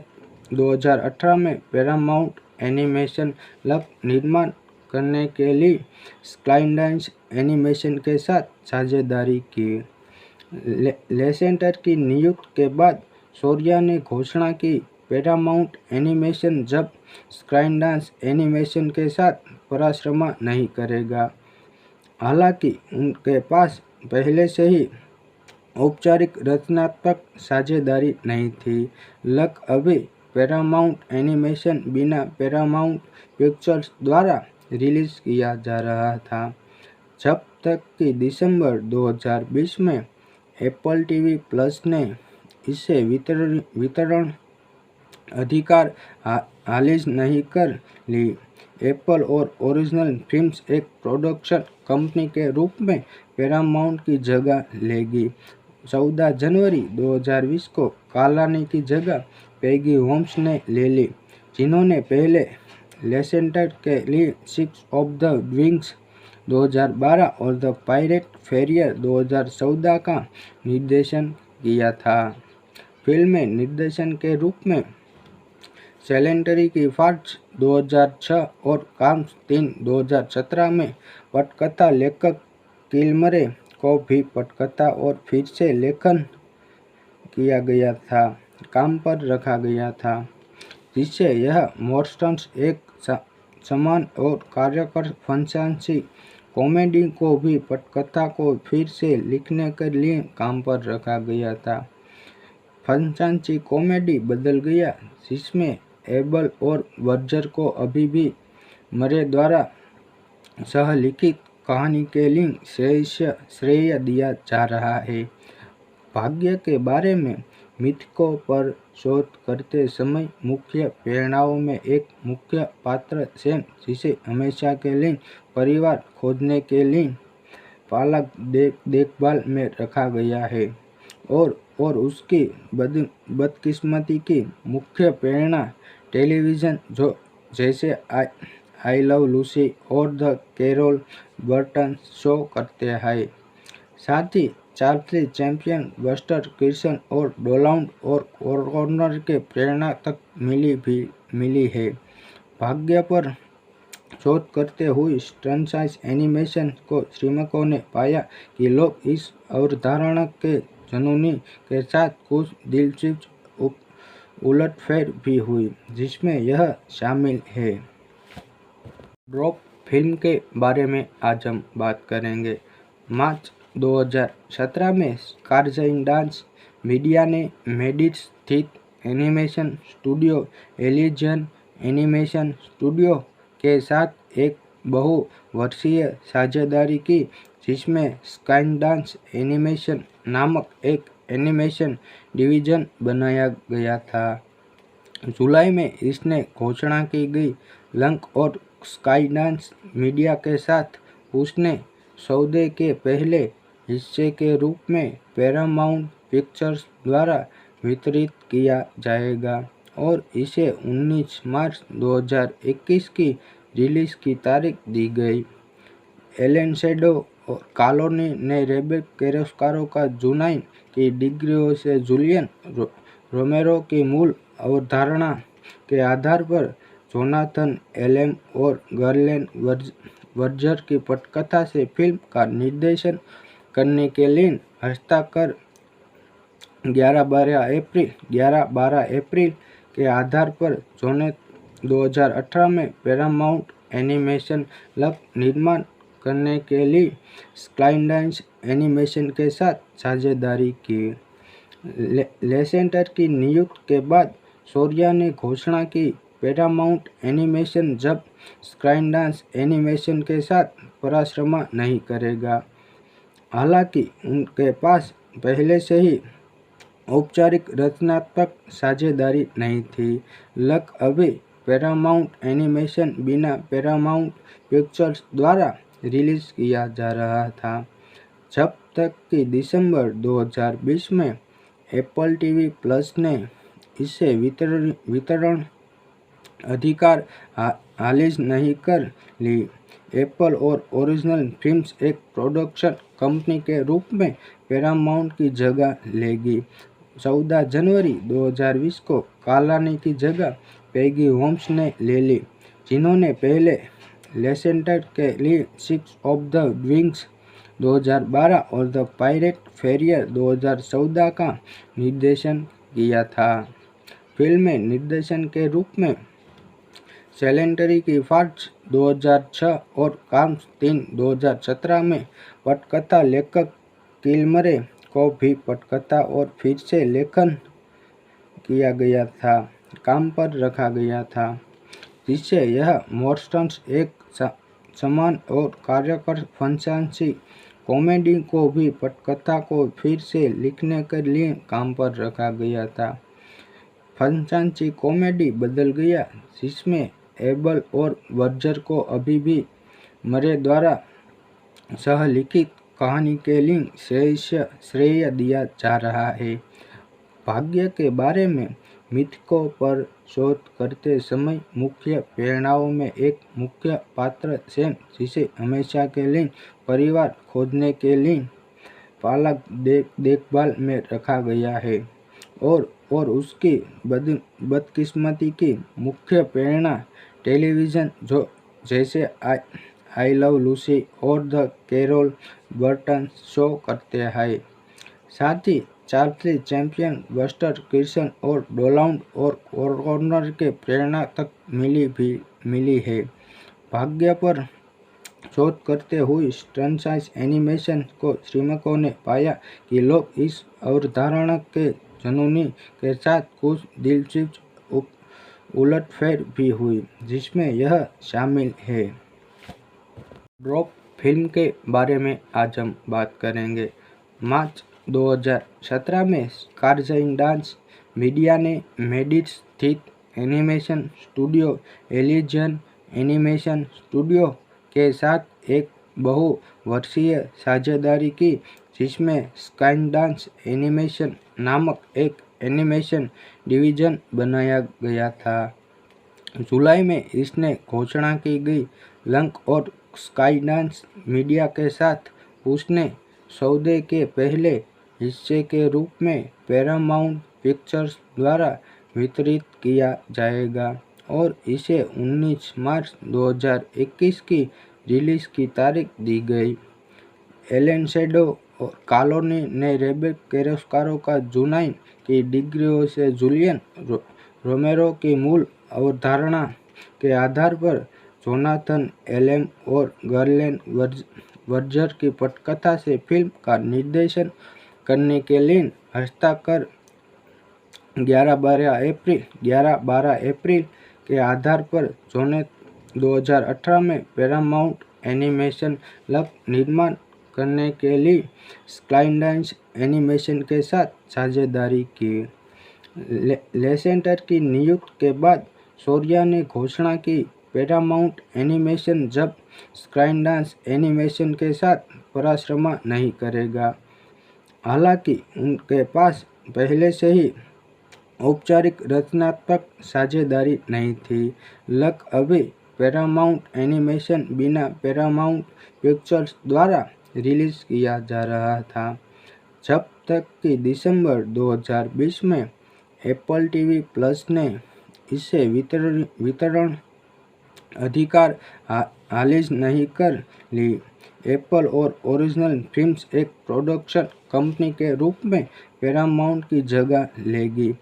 2018 में पैरामाउंट एनिमेशन लब निर्माण करने के लिए स्काईडांस एनिमेशन के साथ साझेदारी की। लेसेंटर की नियुक्ति के बाद शौर्या ने घोषणा की, पैरामाउंट एनिमेशन जब स्काईडांस एनिमेशन के साथ परामर्श नहीं करेगा। हालांकि उनके पास पहले से ही औपचारिक रचनात्मक साझेदारी नहीं थी। लक अभी पैरामाउंट एनिमेशन बिना पैरामाउंट पिक्चर्स द्वारा रिलीज किया जा रहा था, जब तक कि दिसंबर 2020 में एप्पल टीवी प्लस ने इसे वितरण अधिकार हासिल नहीं कर ली। एप्पल और ओरिजिनल फिल्म्स एक प्रोडक्शन कंपनी के रूप में पैरामाउंट की जगह लेगी। 14 जनवरी 2020 को कॉलोनी की जगह पैगी होम्स ने ले ली, जिन्होंने पहले लेसेंटर के लिए 6 ऑफ द विंग्स 2012 और द पायरेट फेरियर 2014 का निर्देशन किया था। फिल्म में निर्देशन के रूप में सेलेंटरी की फार्स 2006 और काम्स 3 2017 में पटकथा लेखक किलमरे को भी पटकथा और फिर से लेखन किया गया था काम पर रखा गया था, जिससे यह मोर्स्टन्स एक समान और कार्यकर फंसांसी कॉमेडी को भी पटकथा को फिर से लिखने के लिए काम पर रखा गया था। फंसांसी कॉमेडी बदल गया, जिसमें एबल और वर्जर को अभी भी मरे द्वारा सहलिखित कहानी के लिए श्रेय दिया जा रहा है। भाग्य के बारे में मिथकों पर शोध करते समय मुख्य प्रेरणाओं में एक मुख्य पात्र सैम, जिसे हमेशा के लिए परिवार खोजने के लिए पालक देखभाल में रखा गया है, और उसकी बदकिस्मती की मुख्य प्रेरणा टेलीविज़न जैसे आई लव लूसी और द कैरोल बर्टन शो करते हैं। साथ ही चार्ली चैप्लिन, बस्टर कीर्सन और डोनाल्ड और कॉर्नर के प्रेरणा तक मिली है। भाग्य पर शोध करते हुए फ्रेंचाइज एनिमेशन को श्रमिकों ने पाया कि लोग इस अवधारणा के जुनून के साथ कुछ दिलचस्प उलटफेर भी हुई, जिसमें यह शामिल है। ड्रॉप फिल्म के बारे में आज हम बात करेंगे। मार्च 2017 में स्काईडांस मीडिया ने मेडिट स्थित एनिमेशन स्टूडियो एलिजियन एनिमेशन स्टूडियो के साथ एक बहुवर्षीय साझेदारी की, जिसमें स्काईडांस एनिमेशन नामक एक एनिमेशन डिवीजन बनाया गया था। जुलाई में इसने घोषणा की गई। लंक और स्काईडांस मीडिया के साथ उसने सौदे के पहले हिस्से के रूप में पैरामाउंट पिक्चर्स द्वारा वितरित किया जाएगा और इसे 19 मार्च 2021 की रिलीज की तारीख दी गई। एलन शेडो और कॉलोनी ने रेबेक किरोस्कारो का जुनाई की डिग्रियों से जूलियन रोमेरो की मूल अवधारणा के आधार पर जोनाथन एलेम और गर्लेन वर्जर की पटकथा से फिल्म का निर्देशन करने के लिए हस्ताक्षर 11-12 अप्रैल के आधार पर जोने 2018 में पैरामाउंट एनिमेशन लब निर्माण करने के लिए स्काईडांस एनिमेशन के साथ साझेदारी की। लेसेंटर की नियुक्ति के बाद शौर्या ने घोषणा की पैरामाउंट एनिमेशन जब स्काईडांस एनिमेशन के साथ परामर्श नहीं करेगा। हालांकि उनके पास पहले से ही औपचारिक रचनात्मक साझेदारी नहीं थी। अभी पैरामाउंट एनिमेशन बिना पैरामाउंट पिक्चर्स द्वारा रिलीज किया जा रहा था, जब तक कि दिसंबर 2020 में एप्पल टीवी प्लस ने इसे वितरण अधिकार हासिल नहीं कर ली। एप्पल और ओरिजिनल फिल्म्स एक प्रोडक्शन कंपनी के रूप में पैरामाउंट की जगह लेगी। 14 जनवरी 2020 को कॉलोनी की जगह पैगी होम्स ने ले ली, जिन्होंने पहले लेसेंटर के लिए सिक्स ऑफ द विंग्स 2012 और द पायरेट फेरियर 2014 का निर्देशन किया था। फिल्म में निर्देशन के रूप में सेलेंटरी की फार्ज 2006 और काम्स 3 2017 में पटकथा लेखक किलमरे को भी पटकथा और फिर से लेखन किया गया था काम पर रखा गया था, जिससे यह मोर्स्टन्स एक समान और कार्यकर फंसांसी कॉमेडी को भी पटकथा को फिर से लिखने के लिए काम पर रखा गया था। फंसांसी कॉमेडी बदल गया, जिसमें एबल और वर्जर को अभी भी मरे द्वारा सहलिखित कहानी के लिए श्रेय दिया जा रहा है। भाग्य के बारे में मिथकों पर शोध करते समय मुख्य प्रेरणाओं में एक मुख्य पात्र सैम, जिसे हमेशा के लिए परिवार खोजने के लिए पालक देखभाल में रखा गया है, और उसकी बदकिस्मती की मुख्य प्रेरणा टेलीविज़न जैसे आई लव लूसी और द कैरोल बर्टन शो करते हैं। साथ ही चार्ली चैप्लिन, बस्टर किर्सन और डोनाल्ड और कॉर्नर के प्रेरणा तक मिली है। भाग्य पर शोध करते हुए फ्रेंचाइज एनिमेशन को श्रमिकों ने पाया कि लोग इस अवधारणा के जुनून के साथ कुछ दिलचस्प उलटफेर भी हुई, जिसमें यह शामिल है। ड्रॉप फिल्म के बारे में आज हम बात करेंगे। मार्च 2017 में स्काईडांस मीडिया ने मेडिड स्थित एनिमेशन स्टूडियो एलिजियन एनिमेशन स्टूडियो के साथ एक बहुवर्षीय साझेदारी की, जिसमें स्काईडांस एनिमेशन नामक एक एनिमेशन डिवीजन बनाया गया था। जुलाई में इसने घोषणा की गई लंक और स्काईडांस मीडिया के साथ उसने सौदे के पहले हिस्से के रूप में पैरामाउंट पिक्चर्स द्वारा वितरित किया जाएगा और इसे 19 मार्च 2021 की रिलीज की तारीख दी गई। एलन शेडो और कॉलोनी ने रेबेक किरोस्कारो का जुनाई की डिग्रियों से जूलियन रोमेरो की मूल अवधारणा के आधार पर जोनाथन एलेम और गर्लेन वर्जर की पटकथा से फिल्म का निर्देशन करने के लिए हस्ताक्षर 11-12 अप्रैल के आधार पर जोने 2018 में पैरामाउंट एनिमेशन लब निर्माण करने के लिए स्काईडांस एनिमेशन के साथ साझेदारी की। लेसेंटर की नियुक्ति के बाद शौर्या ने घोषणा की पैरामाउंट एनिमेशन जब स्काई डांस एनिमेशन के साथ पराश्रमा नहीं करेगा। हालांकि उनके पास पहले से ही औपचारिक रचनात्मक साझेदारी नहीं थी। लक अभी पैरामाउंट एनिमेशन बिना पैरामाउंट पिक्चर्स द्वारा रिलीज किया जा रहा था, जब तक कि दिसंबर 2020 में एप्पल टीवी प्लस ने इसे वितरण अधिकार हासिल नहीं कर ली। एप्पल और ओरिजिनल फिल्म्स एक प्रोडक्शन कंपनी के रूप में पैरामाउंट की जगह लेगी।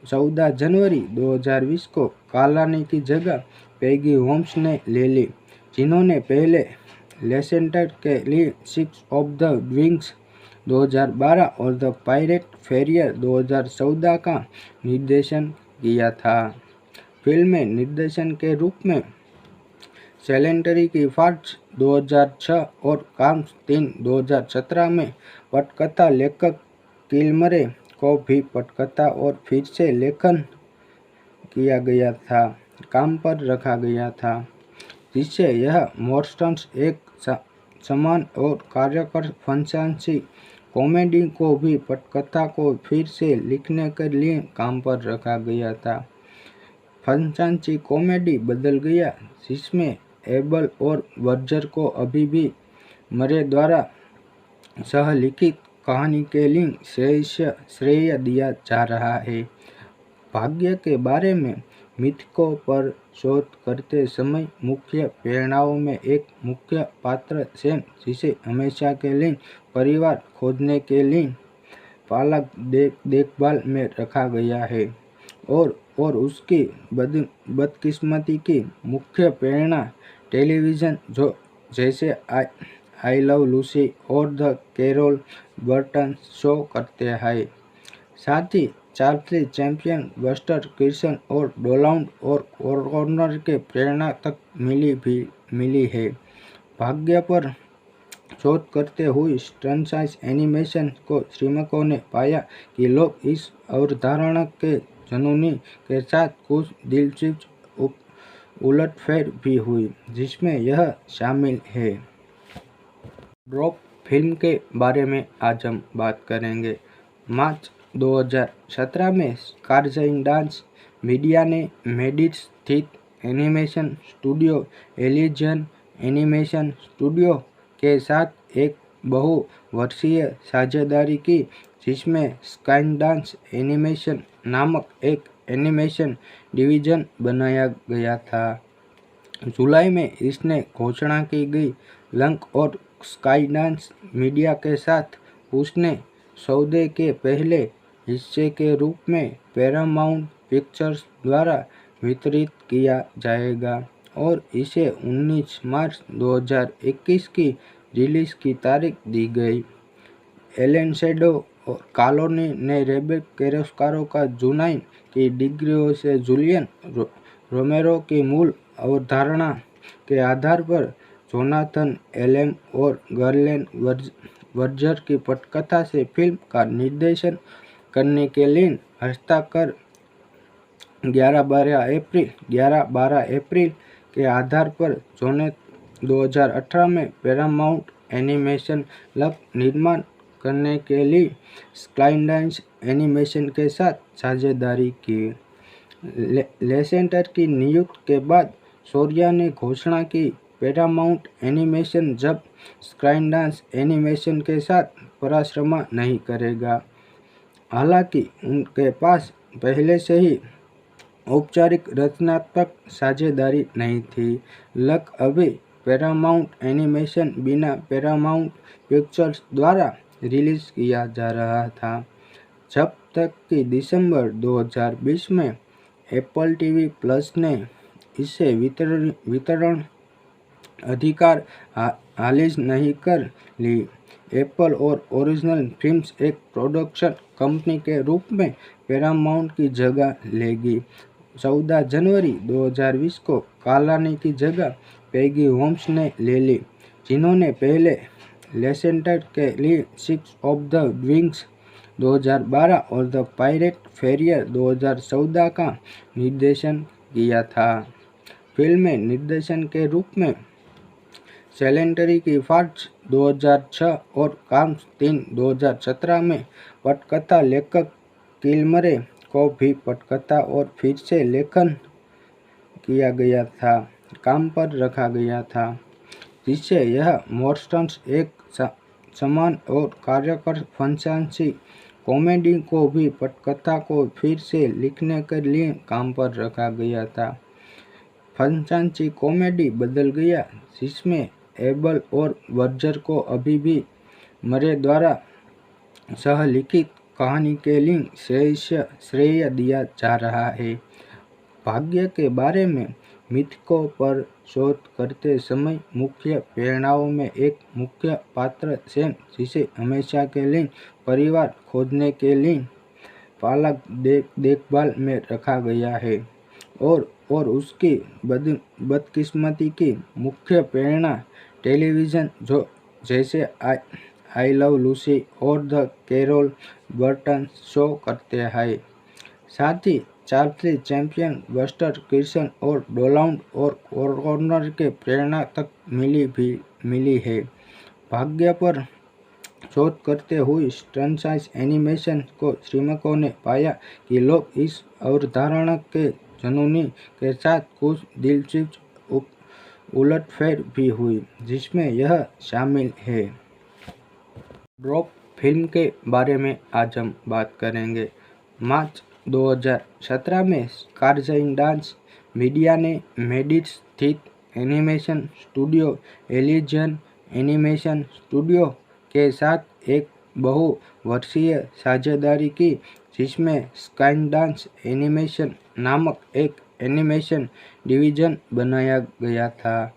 14 जनवरी 2020 को कालानी की जगह पैगी होम्स ने ले ली, जिन्होंने पहले लेसेंटर के लिए सिक्स ऑफ द विंग्स 2012 और द पायरेट फेरियर 2014 का निर्देशन किया था। फिल्म में निर्देशन के रूप में सेलेंटरी की फार्ज 2006 और काम्स 3 2017 में पटकथा लेखक किलमरे को भी पटकथा और फिर से लेखन किया गया था काम पर रखा गया था, जिससे यह मोर्स्टन्स एक समान और कार्यकर फंसांसी कॉमेडी को भी पटकथा को फिर से लिखने के लिए काम पर रखा गया था। फंसांसी कॉमेडी बदल गया, जिसमें एबल और वर्जर को अभी भी मरे द्वारा सहलिखित कहानी के लिए श्रेय दिया जा रहा है। भाग्य के बारे में मिथकों पर शोध करते समय मुख्य प्रेरणाओं में एक मुख्य पात्र सैम, जिसे हमेशा के लिए परिवार खोजने के लिए पालक देखभाल में रखा गया है, और उसकी बदकिस्मती की मुख्य प्रेरणा टेलीविज़न जैसे आई लव लूसी और द कैरोल बर्टन शो करते हैं। साथ ही चार्ली चैप्लिन, बस्टर कीर्सन और डोनाल्ड और कॉर्नर के प्रेरणा तक मिली है। भाग्य पर शोध करते हुए फ्रेंचाइज एनिमेशन को श्रमिकों ने पाया कि लोग इस अवधारणा के जुनून के साथ कुछ दिलचस्प उलटफेर भी हुई, जिसमें यह शामिल है। ड्रॉप फिल्म के बारे में आज हम बात करेंगे। मार्च 2017 में स्काई डांस मीडिया ने मेडिट स्थित एनिमेशन स्टूडियो एलिजियन एनिमेशन स्टूडियो के साथ एक बहुवर्षीय साझेदारी की, जिसमें स्काई डांस एनिमेशन नामक एक एनिमेशन डिवीजन बनाया गया था। जुलाई में इसने घोषणा की गई। लक और स्काई डांस मीडिया के साथ उसने सौदे के पहले हिस्से के रूप में पैरामाउंट पिक्चर्स द्वारा वितरित किया जाएगा और इसे 19 मार्च 2021 की रिलीज की तारीख दी गई। एलन शेडो और कॉलोनी ने रेबेक कैरोस्कारो का जुनाई की डिग्रियों से जूलियन रोमेरो की मूल अवधारणा के आधार पर जोनाथन एलेम और गर्लेन वर्जर की पटकथा से फिल्म का निर्देशन करने के लिए हस्ताक्षर 11-12 अप्रैल के आधार पर जोने 2018 में पैरामाउंट एनिमेशन लक निर्माण करने के लिए स्काई डांस एनिमेशन के साथ साझेदारी की। लेसेंटर की नियुक्ति के बाद शौर्या ने घोषणा की, पैरामाउंट एनिमेशन जब स्काई डांस एनिमेशन के साथ पराश्रमा नहीं करेगा। हालांकि उनके पास पहले से ही औपचारिक रचनात्मक साझेदारी नहीं थी। लक अभी पैरामाउंट एनिमेशन बिना पैरामाउंट पिक्चर्स द्वारा रिलीज किया जा रहा था, जब तक कि दिसंबर 2020 में एप्पल टीवी प्लस ने इसे वितरण अधिकार हासिल नहीं कर ली। एप्पल और ओरिजिनल फिल्म्स एक प्रोडक्शन कंपनी के रूप में पैरामाउंट की जगह लेगी। 14 जनवरी 2020 को कालानी की जगह पैगी होम्स ने ले ली, जिन्होंने पहले लेसेंटर के लिए सिक्स ऑफ द विंग्स 2012 और द पायरेट फेरियर 2014 का निर्देशन किया था। फिल्म में निर्देशन के रूप में सैलेंडरी की फार्ज 2006 और काम 3 2017 में पटकथा लेखक किलमरे को भी पटकथा और फिर से लेखन किया गया था, काम पर रखा गया था, जिससे यह मोर्स्टन्स एक समान और कार्यकर फंचासी कॉमेडी को भी पटकथा को फिर से लिखने के लिए काम पर रखा गया था। फंचासी कॉमेडी बदल गया, जिसमें एबल और वर्जर को अभी भी मरे द्वारा सहलिखित कहानी के लिए श्रेय दिया जा रहा है। भाग्य के बारे में मिथकों पर शोध करते समय मुख्य प्रेरणाओं में एक मुख्य पात्र सैम, जिसे हमेशा के लिए परिवार खोजने के लिए पालक देखभाल में रखा गया है, और उसकी बदकिस्मती की मुख्य प्रेरणा टेलीविज़न जो जैसे आई लव लूसी और द कैरोल बर्टन शो करते हैं। साथ ही चार्ली चैप्लिन, बस्टर कीर्सन और डोनाल्ड और कॉर्नर के प्रेरणा तक मिली है। भाग्य पर शोध करते हुए स्टनसाइज एनिमेशन को श्रमिकों ने पाया कि लोग इस अवधारणा के जुनूनी के साथ कुछ दिलचस्प उलटफेर भी हुई, जिसमें यह शामिल है। ड्रॉप फिल्म के बारे में आज हम बात करेंगे। मार्च 2017 में स्काईडांस मीडिया ने मेडिट स्थित एनिमेशन स्टूडियो एलिजियन एनिमेशन स्टूडियो के साथ एक बहुवर्षीय साझेदारी की, जिसमें स्काईडांस एनिमेशन नामक एक एनिमेशन डिवीजन बनाया गया था।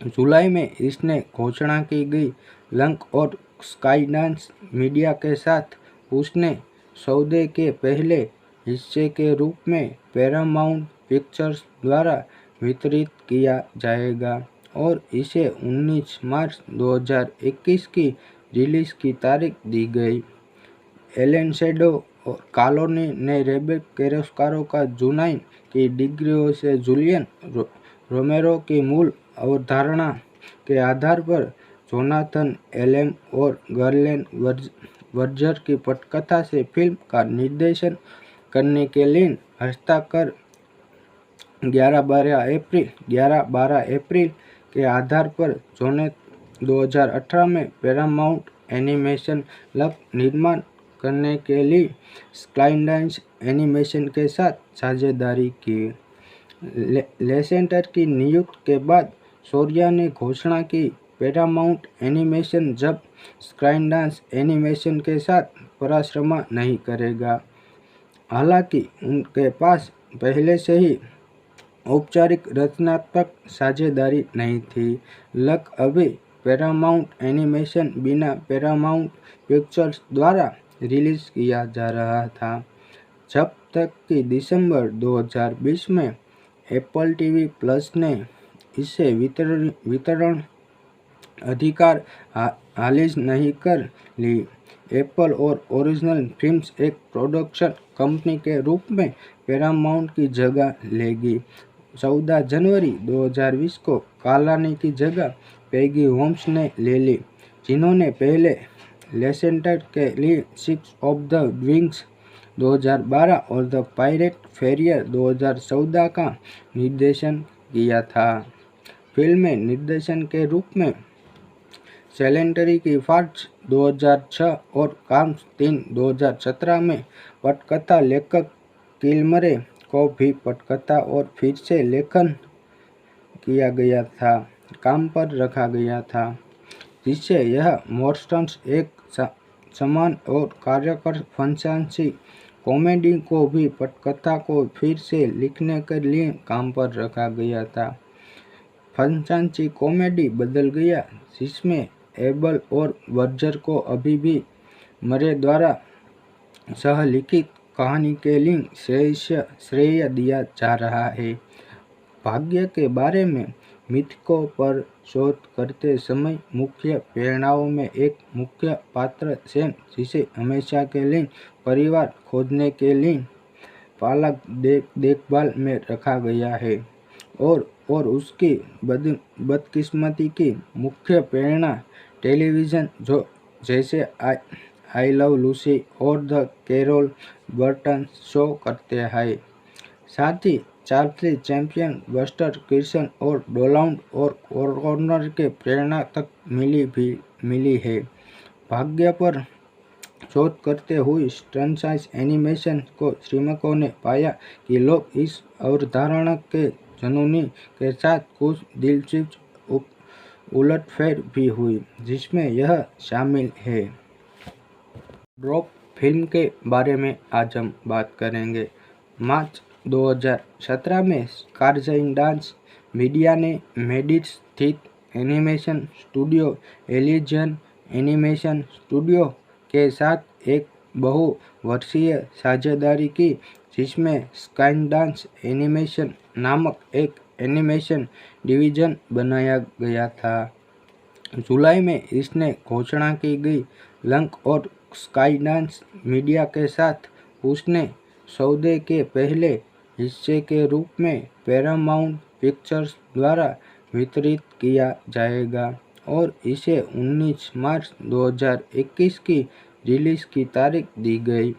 जुलाई में इसने घोषणा की गई लंक और स्काईडांस मीडिया के साथ उसने सौदे के पहले हिस्से के रूप में पैरामाउंट पिक्चर्स द्वारा वितरित किया जाएगा और इसे 19 मार्च 2021 की रिलीज की तारीख दी गई। एलन शेडो और कॉलोनी ने रेबेक कैरोस्कारो का जुनाई की डिग्रियों से जूलियन रोमेरो की मूल अवधारणा के आधार पर जोनाथन एलेम और गर्लेन वर्जर की पटकथा से फिल्म का निर्देशन करने के लिए हस्ताक्षर 11-12 अप्रैल के आधार पर जोने 2018 में पैरामाउंट एनिमेशन लग निर्माण करने के लिए स्काईडांस एनिमेशन के साथ साझेदारी की। लेसेंटर की नियुक्ति के बाद शौर्या ने घोषणा की पैरामाउंट एनिमेशन जब स्काईडांस एनिमेशन के साथ परामर्श नहीं करेगा। हालांकि उनके पास पहले से ही औपचारिक रचनात्मक साझेदारी नहीं थी। लक अभी पैरामाउंट एनिमेशन बिना पैरामाउंट पिक्चर्स द्वारा रिलीज किया जा रहा था, जब तक कि दिसंबर 2020 में एप्पल टीवी प्लस ने इसे वितरण अधिकार हासिल नहीं कर ली। एप्पल और ओरिजिनल फिल्म्स एक प्रोडक्शन कंपनी के रूप में पैरामाउंट की जगह लेगी। 14 जनवरी 2020 को कॉलोनी की जगह पैगी होम्स ने ले ली, जिन्होंने पहले लेसेंटर के लिए सिक्स ऑफ द विंग्स 2012 और द पायरेट फेरियर 2014 का निर्देशन किया था। फिल्म में निर्देशन के रूप में सैलेंडरी की फार्ज 2006 और काम 3 2017 में पटकथा लेखक किलमरे को भी पटकथा और फिर से लेखन किया गया था, काम पर रखा गया था, जिससे यह मोर्स्टन्स एक समान और कार्यकर फंचासी कॉमेडी को भी पटकथा को फिर से लिखने के लिए काम पर रखा गया था। फंचासी कॉमेडी बदल गया, जिसमें एबल और वर्जर को अभी भी मरे द्वारा सहलिखित कहानी के लिए श्रेय दिया जा रहा है। भाग्य के बारे में मिथकों पर शोध करते समय मुख्य प्रेरणाओं में एक मुख्य पात्र सैम, जिसे हमेशा के लिए परिवार खोजने के लिए पालक देखभाल में रखा गया है, और उसकी बदकिस्मती की मुख्य प्रेरणा टेलीविज़न जो जैसे आई लव लूसी और द कैरोल बर्टन शो करते हैं। साथ ही चार्ली चैप्लिन, बस्टर कीर्सन और डोनाल्ड और कॉर्नर के प्रेरणा तक मिली है। भाग्य पर शोध करते हुए फ्रेंचाइज एनिमेशन को श्रमिकों ने पाया कि लोग इस अवधारणा के जुनून के साथ कुछ दिलचस्प उलटफेर भी हुई, जिसमें यह शामिल है। ड्रॉप फिल्म के बारे में आज हम बात करेंगे। मार्च 2017 में स्काईलाइन डांस मीडिया ने मेडिट स्थित animation studio illusion animation studio के साथ एक बहुवर्षीय साझेदारी की, जिसमें स्काईलाइन डांस एनिमेशन नामक एक एनिमेशन डिवीजन बनाया गया था। जुलाई में इसने घोषणा की गई लंक और स्काईलाइन मीडिया के साथ उसने सौदे के पहले हिस्से के रूप में पैरामाउंट पिक्चर्स द्वारा वितरित किया जाएगा और इसे 19 मार्च 2021 की रिलीज की तारीख दी गई।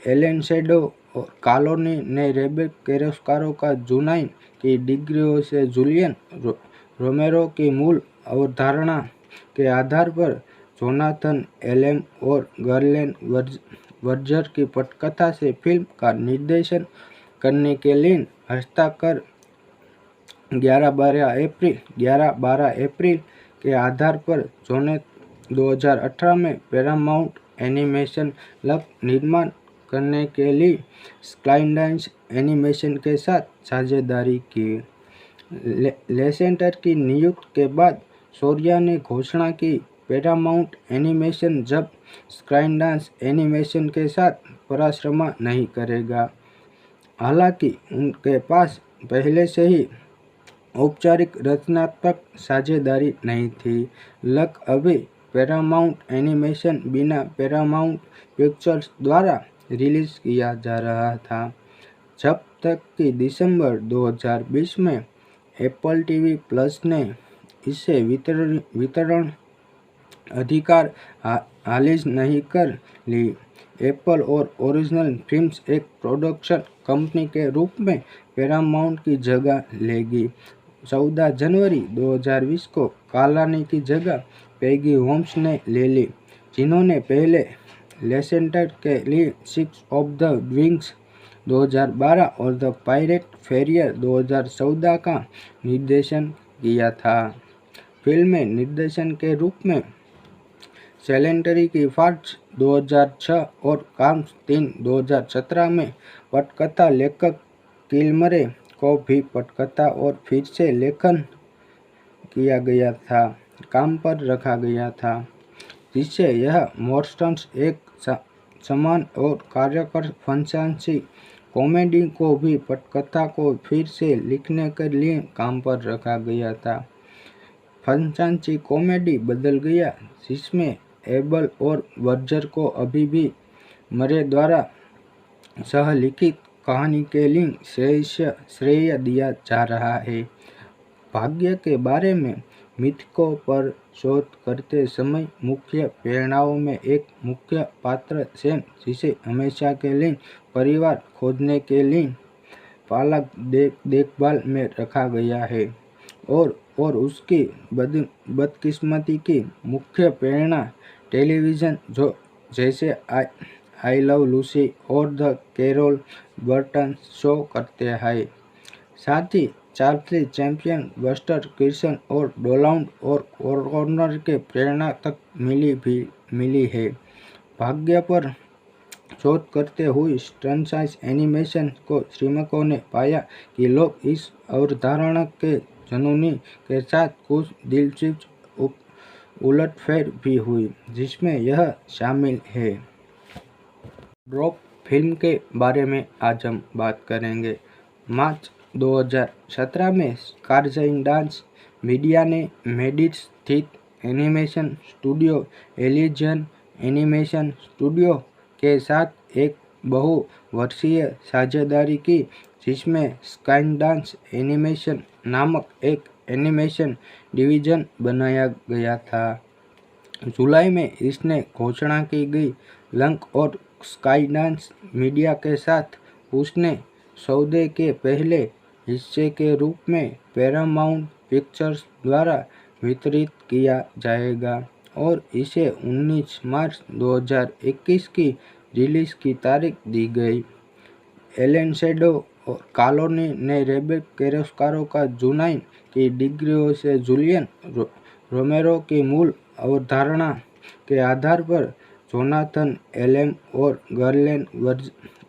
एलन शेडो और कॉलोनी ने रेबेक कैरोस्कारो का जुनाई की डिग्रियों से जूलियन रोमेरो की मूल अवधारणा के आधार पर जोनाथन एलेम और गर्लेन वर्जर की पटकथा से फिल्म का निर्देशन करने के लिए हस्ताक्षर 11-12 अप्रैल के आधार पर जून 2018 में पैरामाउंट एनिमेशन लब निर्माण करने के लिए स्काईलाइन एनिमेशन के साथ साझेदारी की। लेसेंटर की नियुक्ति के बाद शौर्या ने घोषणा की पैरामाउंट एनिमेशन जब स्काईलाइन एनिमेशन के साथ परामर्श नहीं करेगा। हालांकि उनके पास पहले से ही औपचारिक रचनात्मक साझेदारी नहीं थी। लक अभी पैरामाउंट एनिमेशन बिना पैरामाउंट पिक्चर्स द्वारा रिलीज किया जा रहा था, जब तक कि दिसंबर 2020 में एप्पल टीवी प्लस ने इसे वितरण अधिकार हासिल नहीं कर ली। एप्पल और ओरिजिनल फिल्म्स एक प्रोडक्शन कंपनी के रूप में पैरामाउंट की जगह लेगी। 14 जनवरी 2020 को कॉलोनी की जगह पैगी होम्स ने ले ली, जिन्होंने पहले लेसेंटर के लिए सिक्स ऑफ द विंग्स 2012 और द पायरेट फेरियर 2014 का निर्देशन किया था। फिल्म में निर्देशन के रूप में सेलेंटरी की फार्स 2006 और काम्स 3 2017 में पटकथा लेखक किलमरे को भी पटकथा और फिर से लेखन किया गया था काम पर रखा गया था, जिससे यह मोर्स्टन्स एक समान और कार्यकर फंसांसी कॉमेडी को भी पटकथा को फिर से लिखने के लिए काम पर रखा गया था। फंसांसी कॉमेडी बदल गया, जिसमें एबल और वर्जर को अभी भी मरे द्वारा सहलिखित कहानी के लिए श्रेय दिया जा रहा है। भाग्य के बारे में मिथकों पर शोध करते समय मुख्य प्रेरणाओं में एक मुख्य पात्र सैम, जिसे हमेशा के लिए परिवार खोजने के लिए पालक देखभाल में रखा गया है, और उसकी बदकिस्मती की मुख्य प्रेरणा टेलीविज़न जो जैसे आई लव लूसी और द कैरोल बर्टन शो करते हैं। साथ ही चार्ली चैप्लिन, बस्टर कीर्सन और डोनाल्ड और कॉर्नर के प्रेरणा तक मिली है। भाग्य पर शोध करते हुए फ्रेंचाइज एनिमेशन को श्रमिकों ने पाया कि लोग इस अवधारणा के जुनून के साथ कुछ दिलचस्प उलटफेर भी हुई, जिसमें यह शामिल है। ड्रॉप फिल्म के बारे में आज हम बात करेंगे। मार्च 2017 में स्काईलाइन डांस मीडिया ने मेडिट स्थित animation studio illusion animation studio के साथ एक वर्षीय साझेदारी की, जिसमें स्काईडांस एनिमेशन नामक एक एनिमेशन डिवीजन बनाया गया था। जुलाई में इसने घोषणा की गई। लंक और स्काईडांस मीडिया के साथ उसने सौदे के पहले हिस्से के रूप में पैरामाउंट पिक्चर्स द्वारा वितरित किया जाएगा और इसे 19 मार्च 2021 की रिलीज की तारीख दी गई। एलन शेडो और कॉलोनी ने रेबेक कैरोस्कारो का जुनाई की डिग्रियों से जूलियन रोमेरो की मूल अवधारणा के आधार पर जोनाथन एलेम और गर्लेन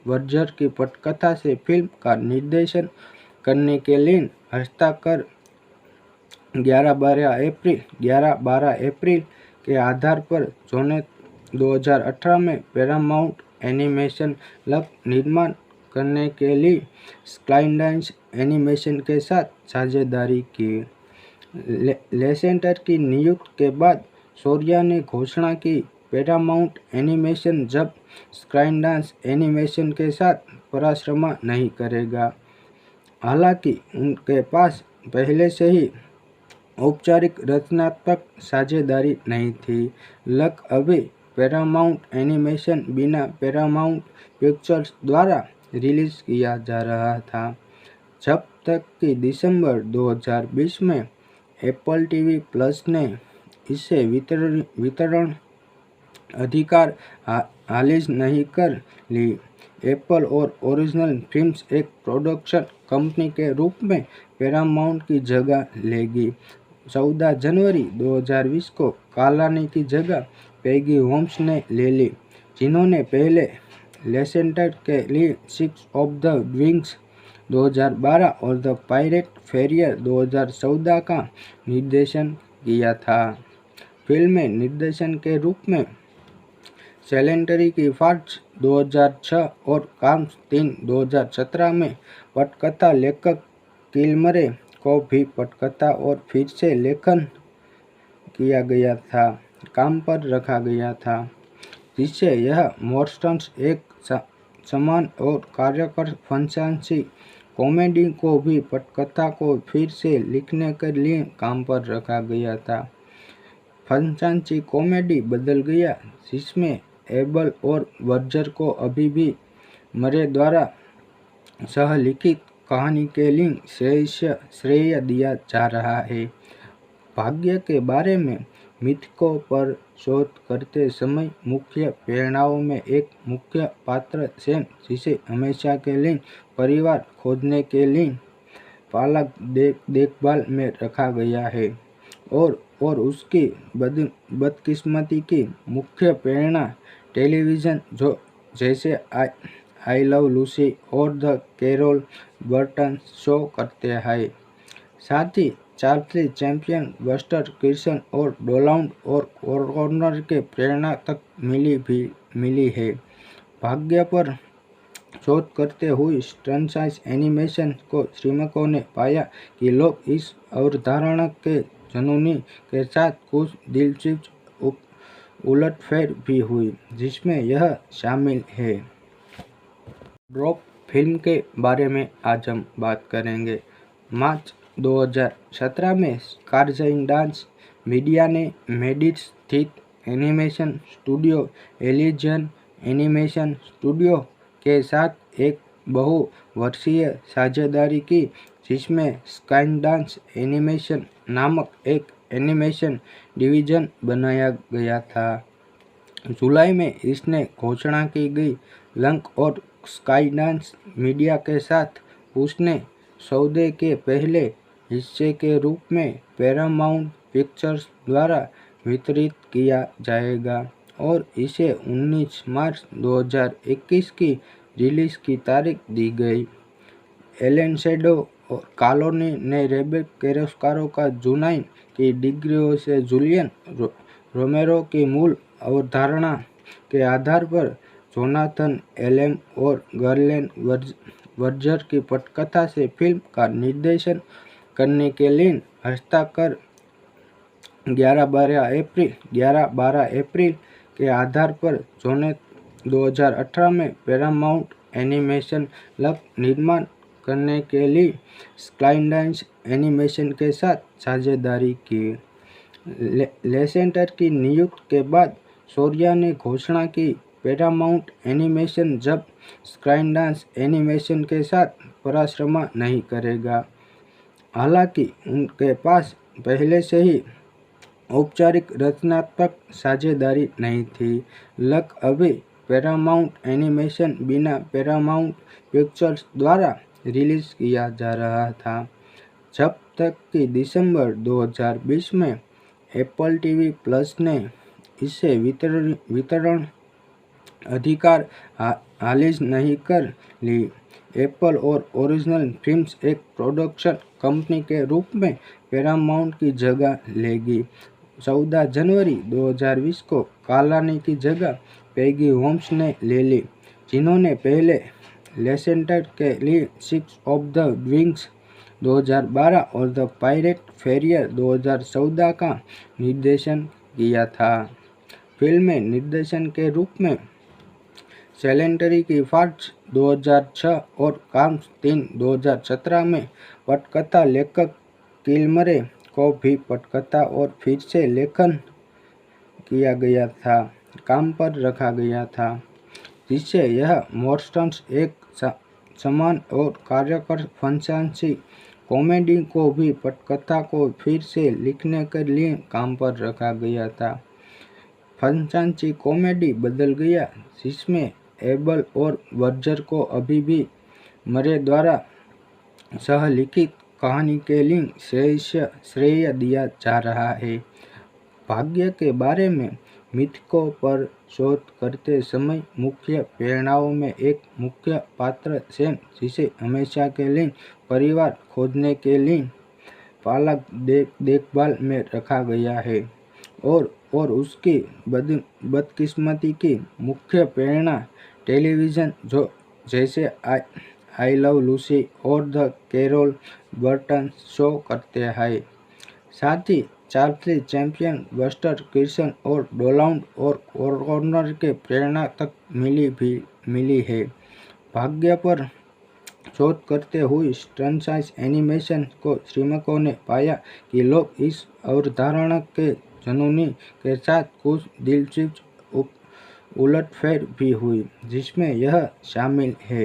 वर्जर की पटकथा से फिल्म का निर्देशन करने के लिए हस्ताक्षर 11-12 अप्रैल के आधार पर जोने 2018 में पैरामाउंट एनिमेशन लब निर्माण करने के लिए स्काईडांस एनिमेशन के साथ साझेदारी की। लेसेंटर की नियुक्ति के बाद शौर्या ने घोषणा की, पैरामाउंट एनिमेशन जब स्काईडांस एनिमेशन के साथ परामर्श नहीं करेगा। हालांकि उनके पास पहले से ही औपचारिक रचनात्मक साझेदारी नहीं थी। लक अभी पैरामाउंट एनिमेशन बिना पैरामाउंट पिक्चर्स द्वारा रिलीज किया जा रहा था, जब तक कि दिसंबर 2020 में एप्पल टीवी प्लस ने इसे वितरण अधिकार हासिल नहीं कर ली। एप्पल और ओरिजिनल फिल्म्स एक प्रोडक्शन कंपनी के रूप में पैरामाउंट की जगह लेगी। 14 जनवरी 2020 को कॉलोनी की जगह पैगी होम्स ने ले ली, जिन्होंने पहले लेसेंटर के लिए सिक्स ऑफ द विंग्स 2012 और द पायरेट फेरियर 2014 का निर्देशन किया था। फिल्म में निर्देशन के रूप में सेलेंटरी की फार्ज 2006 और काम्स 3 2017 में पटकथा लेखक किलमरे को भी पटकथा और फिर से लेखन किया गया था काम पर रखा गया था, जिससे यह मोर्स्टन्स एक समान और कार्यकर फंतासी कॉमेडी को भी पटकथा को फिर से लिखने के लिए काम पर रखा गया था। फंतासी कॉमेडी बदल गया, जिसमें एबल और वर्जर को अभी भी मरे द्वारा सहलिखित कहानी के लिए श्रेय दिया जा रहा है। भाग्य के बारे में मिथकों पर शोध करते समय मुख्य प्रेरणाओं में एक मुख्य पात्र सैम, जिसे हमेशा के लिए परिवार खोजने के लिए पालक देखभाल में रखा गया है, और उसकी बदकिस्मती की मुख्य प्रेरणा टेलीविज़न जैसे आई लव लूसी और द कैरोल बर्टन शो करते हैं। साथ ही चार्ली चैप्लिन, बस्टर कीर्सन और डोनाल्ड और कॉर्नर के प्रेरणा तक मिली है। भाग्य पर शोध करते हुए फ्रेंचाइज एनिमेशन को श्रमिकों ने पाया कि लोग इस अवधारणा के जुनून के साथ कुछ दिलचस्प उलटफेर भी हुई, जिसमें यह शामिल है। ड्रॉप फिल्म के बारे में आज हम बात करेंगे। मार्च 2017 में स्काईडांस मीडिया ने मेडिड स्थित एनिमेशन स्टूडियो एलिजियन एनिमेशन स्टूडियो के साथ एक बहुवर्षीय साझेदारी की, जिसमें स्काईडांस एनिमेशन नामक एक एनिमेशन डिवीजन बनाया गया था। जुलाई में इसने घोषणा की गई। लंक और स्काईडांस मीडिया के साथ उसने सौदे के पहले हिस्से के रूप में पैरामाउंट पिक्चर्स द्वारा वितरित किया जाएगा और इसे 19 मार्च 2021 की रिलीज की तारीख दी गई। एलन शेडो और कॉलोनी ने रेबेक कैरोस्कारो का जुनाई की डिग्रियों से जूलियन रोमेरो की मूल अवधारणा के आधार पर जोनाथन एलेम और गर्लेन वर्जर की पटकथा से फिल्म का निर्देशन करने के लिए हस्ताक्षर 11-12 अप्रैल के आधार पर जोने 2018 में पैरामाउंट एनिमेशन लग निर्माण करने के लिए स्काईडांस एनिमेशन के साथ साझेदारी की। लेसेंटर की नियुक्ति के बाद शौर्या ने घोषणा की, पैरामाउंट एनिमेशन जब स्काईडांस एनिमेशन के साथ पराश्रमा नहीं करेगा। हालांकि उनके पास पहले से ही औपचारिक रचनात्मक साझेदारी नहीं थी। लक अभी पैरामाउंट एनिमेशन बिना पैरामाउंट पिक्चर्स द्वारा रिलीज किया जा रहा था, जब तक कि दिसंबर 2020 में एप्पल टीवी प्लस ने इसे वितरण अधिकार हासिल नहीं कर ली। एप्पल और ओरिजिनल फिल्म्स एक प्रोडक्शन कंपनी के रूप में पैरामाउंट की जगह लेगी। 14 जनवरी 2020 को कालानी की जगह पैगी होम्स ने ले ली, जिन्होंने पहले लेसेंटर के लिए सिक्स ऑफ द विंग्स 2012 और द पायरेट फेरियर 2014 का निर्देशन किया था। फिल्म में निर्देशन के रूप में सेलेंटरी की फार्ज 2006 और काम्स 3 2017 में पटकथा लेखक किलमरे को भी पटकथा और फिर से लेखन किया गया था काम पर रखा गया था, जिससे यह मोर्स्टन्स एक समान और कार्यकर फंसांसी कॉमेडी को भी पटकथा को फिर से लिखने के लिए काम पर रखा गया था। फंसांसी कॉमेडी बदल गया, जिसमें एबल और वर्जर को अभी भी मरे द्वारा सहलिखित कहानी के लिए श्रेय दिया जा रहा है। भाग्य के बारे में मिथकों पर शोध करते समय मुख्य प्रेरणाओं में एक मुख्य पात्र सैम, जिसे हमेशा के लिए परिवार खोजने के लिए पालक देखभाल में रखा गया है, और उसकी बदकिस्मती की मुख्य प्रेरणा टेलीविज़न जैसे आई लव लूसी और द कैरोल बर्टन शो करते हैं। साथ ही चार्ली चैप्लिन, बस्टर कीर्सन और डोनाल्ड और कॉर्नर के प्रेरणा तक मिली है। भाग्य पर शोध करते हुए फ्रेंचाइज एनिमेशन को श्रमिकों ने पाया कि लोग इस अवधारणा के जुनूनी के साथ कुछ दिलचस्प उलटफेर भी हुई, जिसमें यह शामिल है।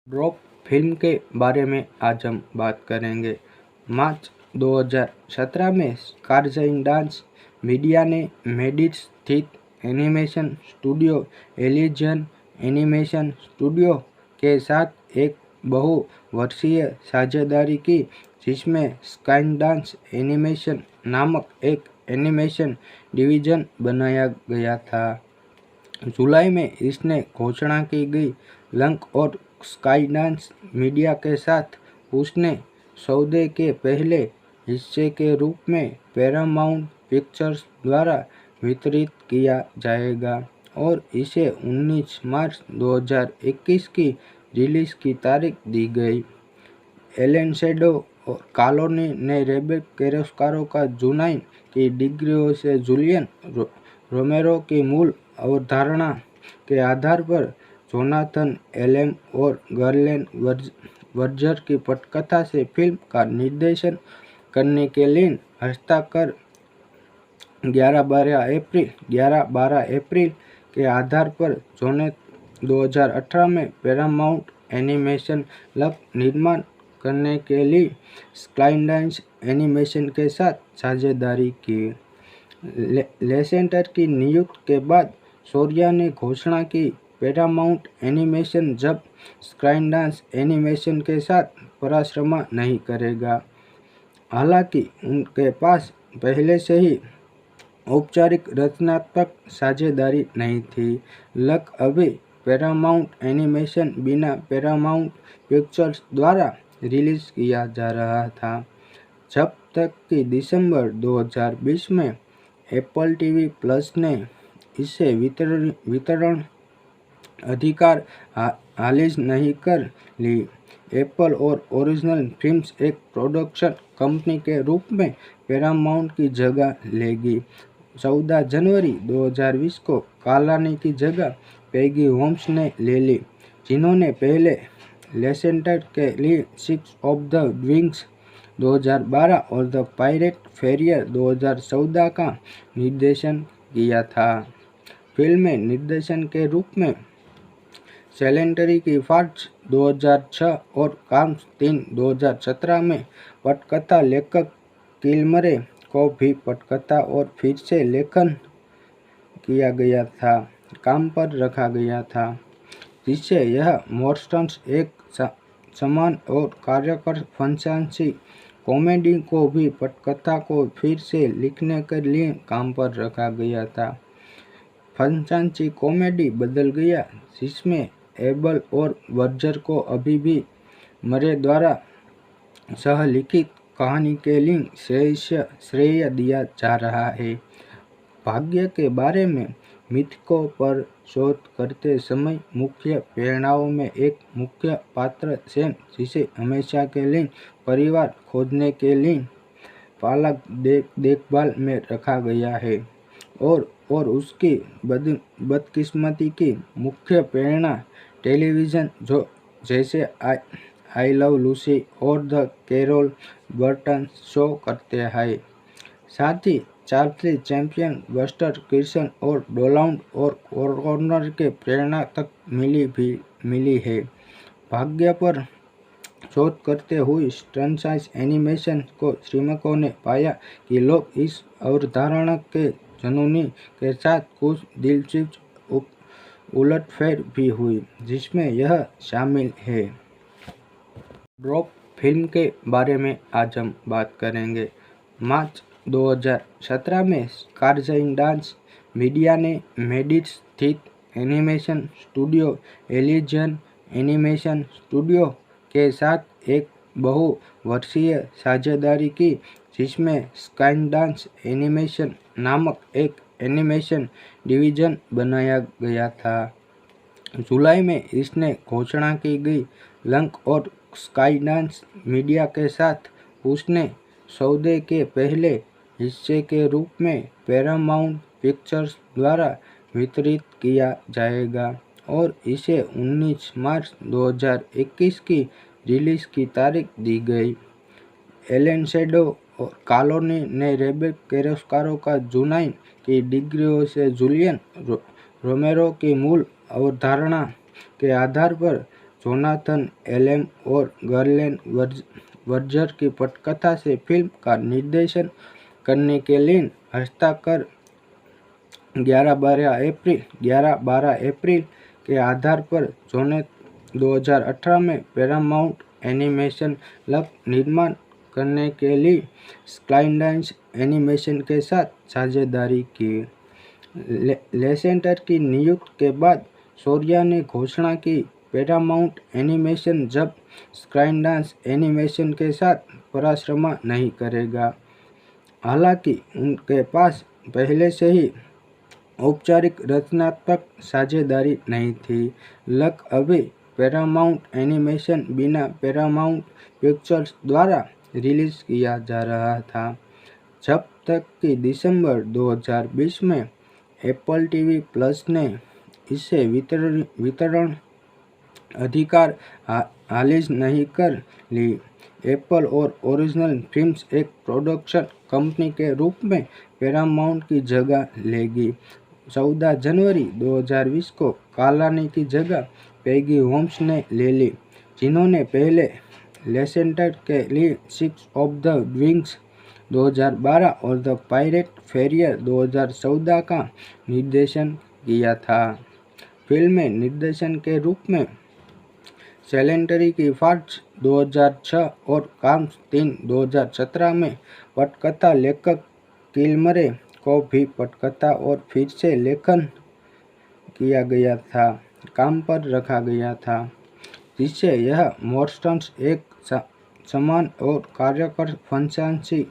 ड्रॉप फिल्म के बारे में आज हम बात करेंगे। मार्च 2017 में स्काईडांस मीडिया ने मेडिट स्थित एनिमेशन स्टूडियो एलिजियन एनिमेशन स्टूडियो के साथ एक बहुवर्षीय साझेदारी की, जिसमें स्काईडांस एनिमेशन नामक एक एनिमेशन डिवीजन बनाया गया था। जुलाई में इसने घोषणा की गई। लक और स्काईडांस मीडिया के साथ उसने सौदे के पहले हिस्से के रूप में पैरामाउंट पिक्चर्स द्वारा वितरित किया जाएगा और इसे 19 मार्च 2021 की रिलीज की तारीख दी गई। एलन शेडो और कॉलोनी ने रेबेक कैरोस्कारो का चुनाई की डिग्रियों से जूलियन रोमेरो की मूल अवधारणा के आधार पर जोनाथन एलेम और गर्लेन वर्जर की पटकथा से फिल्म का निर्देशन करने के लिए हस्ताक्षर 11-12 अप्रैल के आधार पर जोने 2018 में पैरामाउंट एनिमेशन लग निर्माण करने के लिए स्काईडांस एनिमेशन के साथ साझेदारी की। लेसेंटर की नियुक्ति के बाद शौर्या ने घोषणा की, पैरामाउंट एनिमेशन जब स्काईडांस एनिमेशन के साथ पराश्रमा नहीं करेगा। हालांकि उनके पास पहले से ही औपचारिक रचनात्मक साझेदारी नहीं थी। लक अभी पैरामाउंट एनिमेशन बिना पैरामाउंट पिक्चर्स द्वारा रिलीज किया जा रहा था, जब तक कि दिसंबर 2020 में एप्पल टीवी प्लस ने इसे वितरण अधिकार हासिल नहीं कर ली। एप्पल और ओरिजिनल फिल्म्स एक प्रोडक्शन कंपनी के रूप में पैरामाउंट की जगह लेगी। 14 जनवरी 2020 को कालानी की जगह पैगी होम्स ने ले ली, जिन्होंने पहले लेसेंटर के लिए सिक्स ऑफ द विंग्स 2012 और द पायरेट फेरियर 2014 का निर्देशन किया था। फिल्म में निर्देशन के रूप में सैलेंटरी की फार्ट्स 2006 और काम्स 3 2017 में पटकथा लेखक किलमरे को भी पटकथा और फिर से लेखन किया गया था, काम पर रखा गया था, जिससे यह मोर्स्टन्स एक समान और कार्यकर फंसांसी कॉमेडी को भी पटकथा को फिर से लिखने के लिए काम पर रखा गया था। फंसांसी कॉमेडी बदल गया, जिसमें एबल और वर्जर को अभी भी मरे द्वारा सहलिखित कहानी के लिए श्रेय दिया जा रहा है। भाग्य के बारे में मिथकों पर शोध करते समय मुख्य प्रेरणाओं में एक मुख्य पात्र सैम, जिसे हमेशा के लिए परिवार खोजने के लिए पालक देखभाल में रखा गया है, और उसकी बदकिस्मती की मुख्य प्रेरणा टेलीविज़न जो जैसे आई लव लूसी और द कैरोल बर्टन शो करते हैं। साथ ही चार्ली चैप्लिन, बस्टर कीर्सन और डोनाल्ड और कॉर्नर के प्रेरणा तक मिली है। भाग्य पर शोध करते हुए स्टनसाइज एनिमेशन को श्रमिकों ने पाया कि लोग इस अवधारणा के जुनूनी के साथ कुछ दिलचस्प उलटफेर भी हुई, जिसमें यह शामिल है। ड्रॉप फिल्म के बारे में आज हम बात करेंगे। मार्च 2017 में स्काईडांस मीडिया ने मेडिट स्थित एनिमेशन स्टूडियो एलिजियन एनिमेशन स्टूडियो के साथ एक बहुवर्षीय साझेदारी की, जिसमें स्काईडांस एनिमेशन नामक एक एनिमेशन डिवीजन बनाया गया था। जुलाई में इसने घोषणा की गई लंक और स्काईडांस मीडिया के साथ उसने सौदे के पहले हिस्से के रूप में पैरामाउंट पिक्चर्स द्वारा वितरित किया जाएगा और इसे 19 मार्च 2021 की रिलीज की तारीख दी गई। एलन शेडो और कॉलोनी ने रेबेक कैरोस्कारो का जुनाइन की डिग्रियों से जूलियन रोमेरो की मूल अवधारणा के आधार पर जोनाथन एलेम और गर्लेन वर्जर की पटकथा से फिल्म का निर्देशन करने के लिए हस्ताक्षर 11-12 अप्रैल के आधार पर जोने 2018 में पैरामाउंट एनिमेशन लग निर्माण करने के लिए स्काईडांस एनिमेशन के साथ साझेदारी की। लेसेंटर की नियुक्ति के बाद शौर्या ने घोषणा की पैरामाउंट एनिमेशन जब स्काईडांस एनिमेशन के साथ परामर्श नहीं करेगा। हालांकि उनके पास पहले से ही औपचारिक रचनात्मक साझेदारी नहीं थी। लक अभी पैरामाउंट एनिमेशन बिना पैरामाउंट पिक्चर्स द्वारा रिलीज किया जा रहा था, जब तक कि दिसंबर 2020 में एप्पल टीवी प्लस ने इसे वितरण अधिकार हासिल नहीं कर ली। एप्पल और ओरिजिनल फिल्म्स एक प्रोडक्शन कंपनी के रूप में पैरामाउंट की जगह लेगी। 14 जनवरी 2020 को कॉलोनी की जगह पैगी होम्स ने ले ली, जिन्होंने पहले लेसेंटर के लिए सिक्स ऑफ द विंग्स 2012 और द पायरेट फेरियर 2014 का निर्देशन किया था। फिल्म में निर्देशन के रूप में सैलेंटरी की फार्ट्स 2006 और काम्स 3 2017 में पटकथा लेखक किलमरे को भी पटकथा और फिर से लेखन किया गया था, काम पर रखा गया था, जिससे यह मोर्स्टन्स एक समान और कार्यकर फंसांसी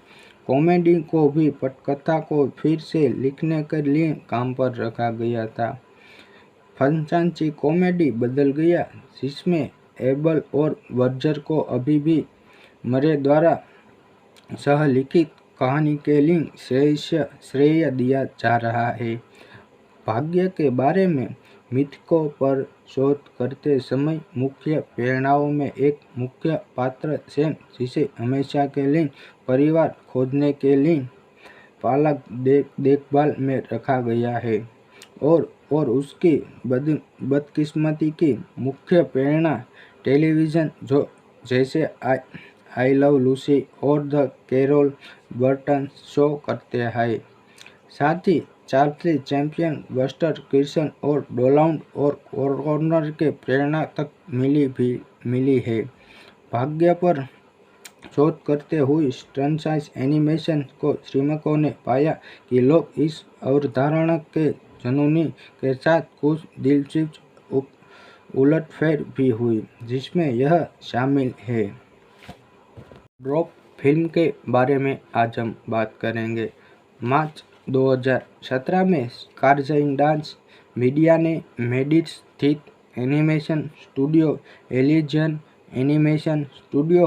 कॉमेडी को भी पटकथा को फिर से लिखने के लिए काम पर रखा गया था। फंसांसी कॉमेडी बदल गया, जिसमें एबल और वर्जर को अभी भी मरे द्वारा सहलिखित कहानी के लिए श्रेय दिया जा रहा है। भाग्य के बारे में मिथकों पर शोध करते समय मुख्य प्रेरणाओं में एक मुख्य पात्र सैम, जिसे हमेशा के लिए परिवार खोजने के लिए पालक देखभाल में रखा गया है, और उसकी बदकिस्मती की मुख्य प्रेरणा टेलीविज़न जो जैसे आई लव लूसी और द कैरोल बर्टन शो करते हैं। साथ ही चार्ली चैप्लिन, बस्टर कीर्सन और डोनाल्ड और कॉर्नर के प्रेरणा तक मिली है। भाग्य पर शोध करते हुए फ्रेंचाइज एनिमेशन को श्रमिकों ने पाया कि लोग इस अवधारणा के जुनून के साथ कुछ दिलचस्प उलटफेर भी हुई, जिसमें यह शामिल है। ड्रॉप फिल्म के बारे में आज हम बात करेंगे। मार्च 2017 में स्काईलाइन डांस मीडिया ने मेडिट स्थित एनिमेशन स्टूडियो एलिजियन एनिमेशन स्टूडियो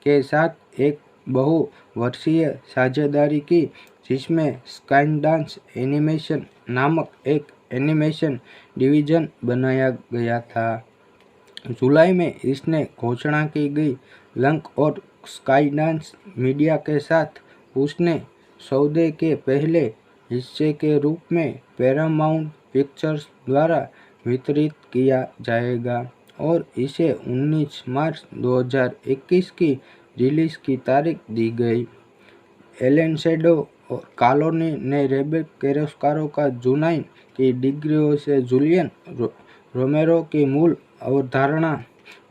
के साथ एक बहुवर्षीय साझेदारी की, जिसमें स्काईलाइन डांस एनिमेशन नामक एक एनिमेशन डिवीजन बनाया गया था। जुलाई में इसने घोषणा की गई लंक और स्काईलाइन मीडिया के साथ उसने सौदे के पहले हिस्से के रूप में पैरामाउंट पिक्चर्स द्वारा वितरित किया जाएगा और इसे 19 मार्च 2021 की रिलीज की तारीख दी गई। एलन शेडो और कॉलोनी ने रेबेक कैरोस्कारो का जुनाई की डिग्रियों से जूलियन रोमेरो की मूल अवधारणा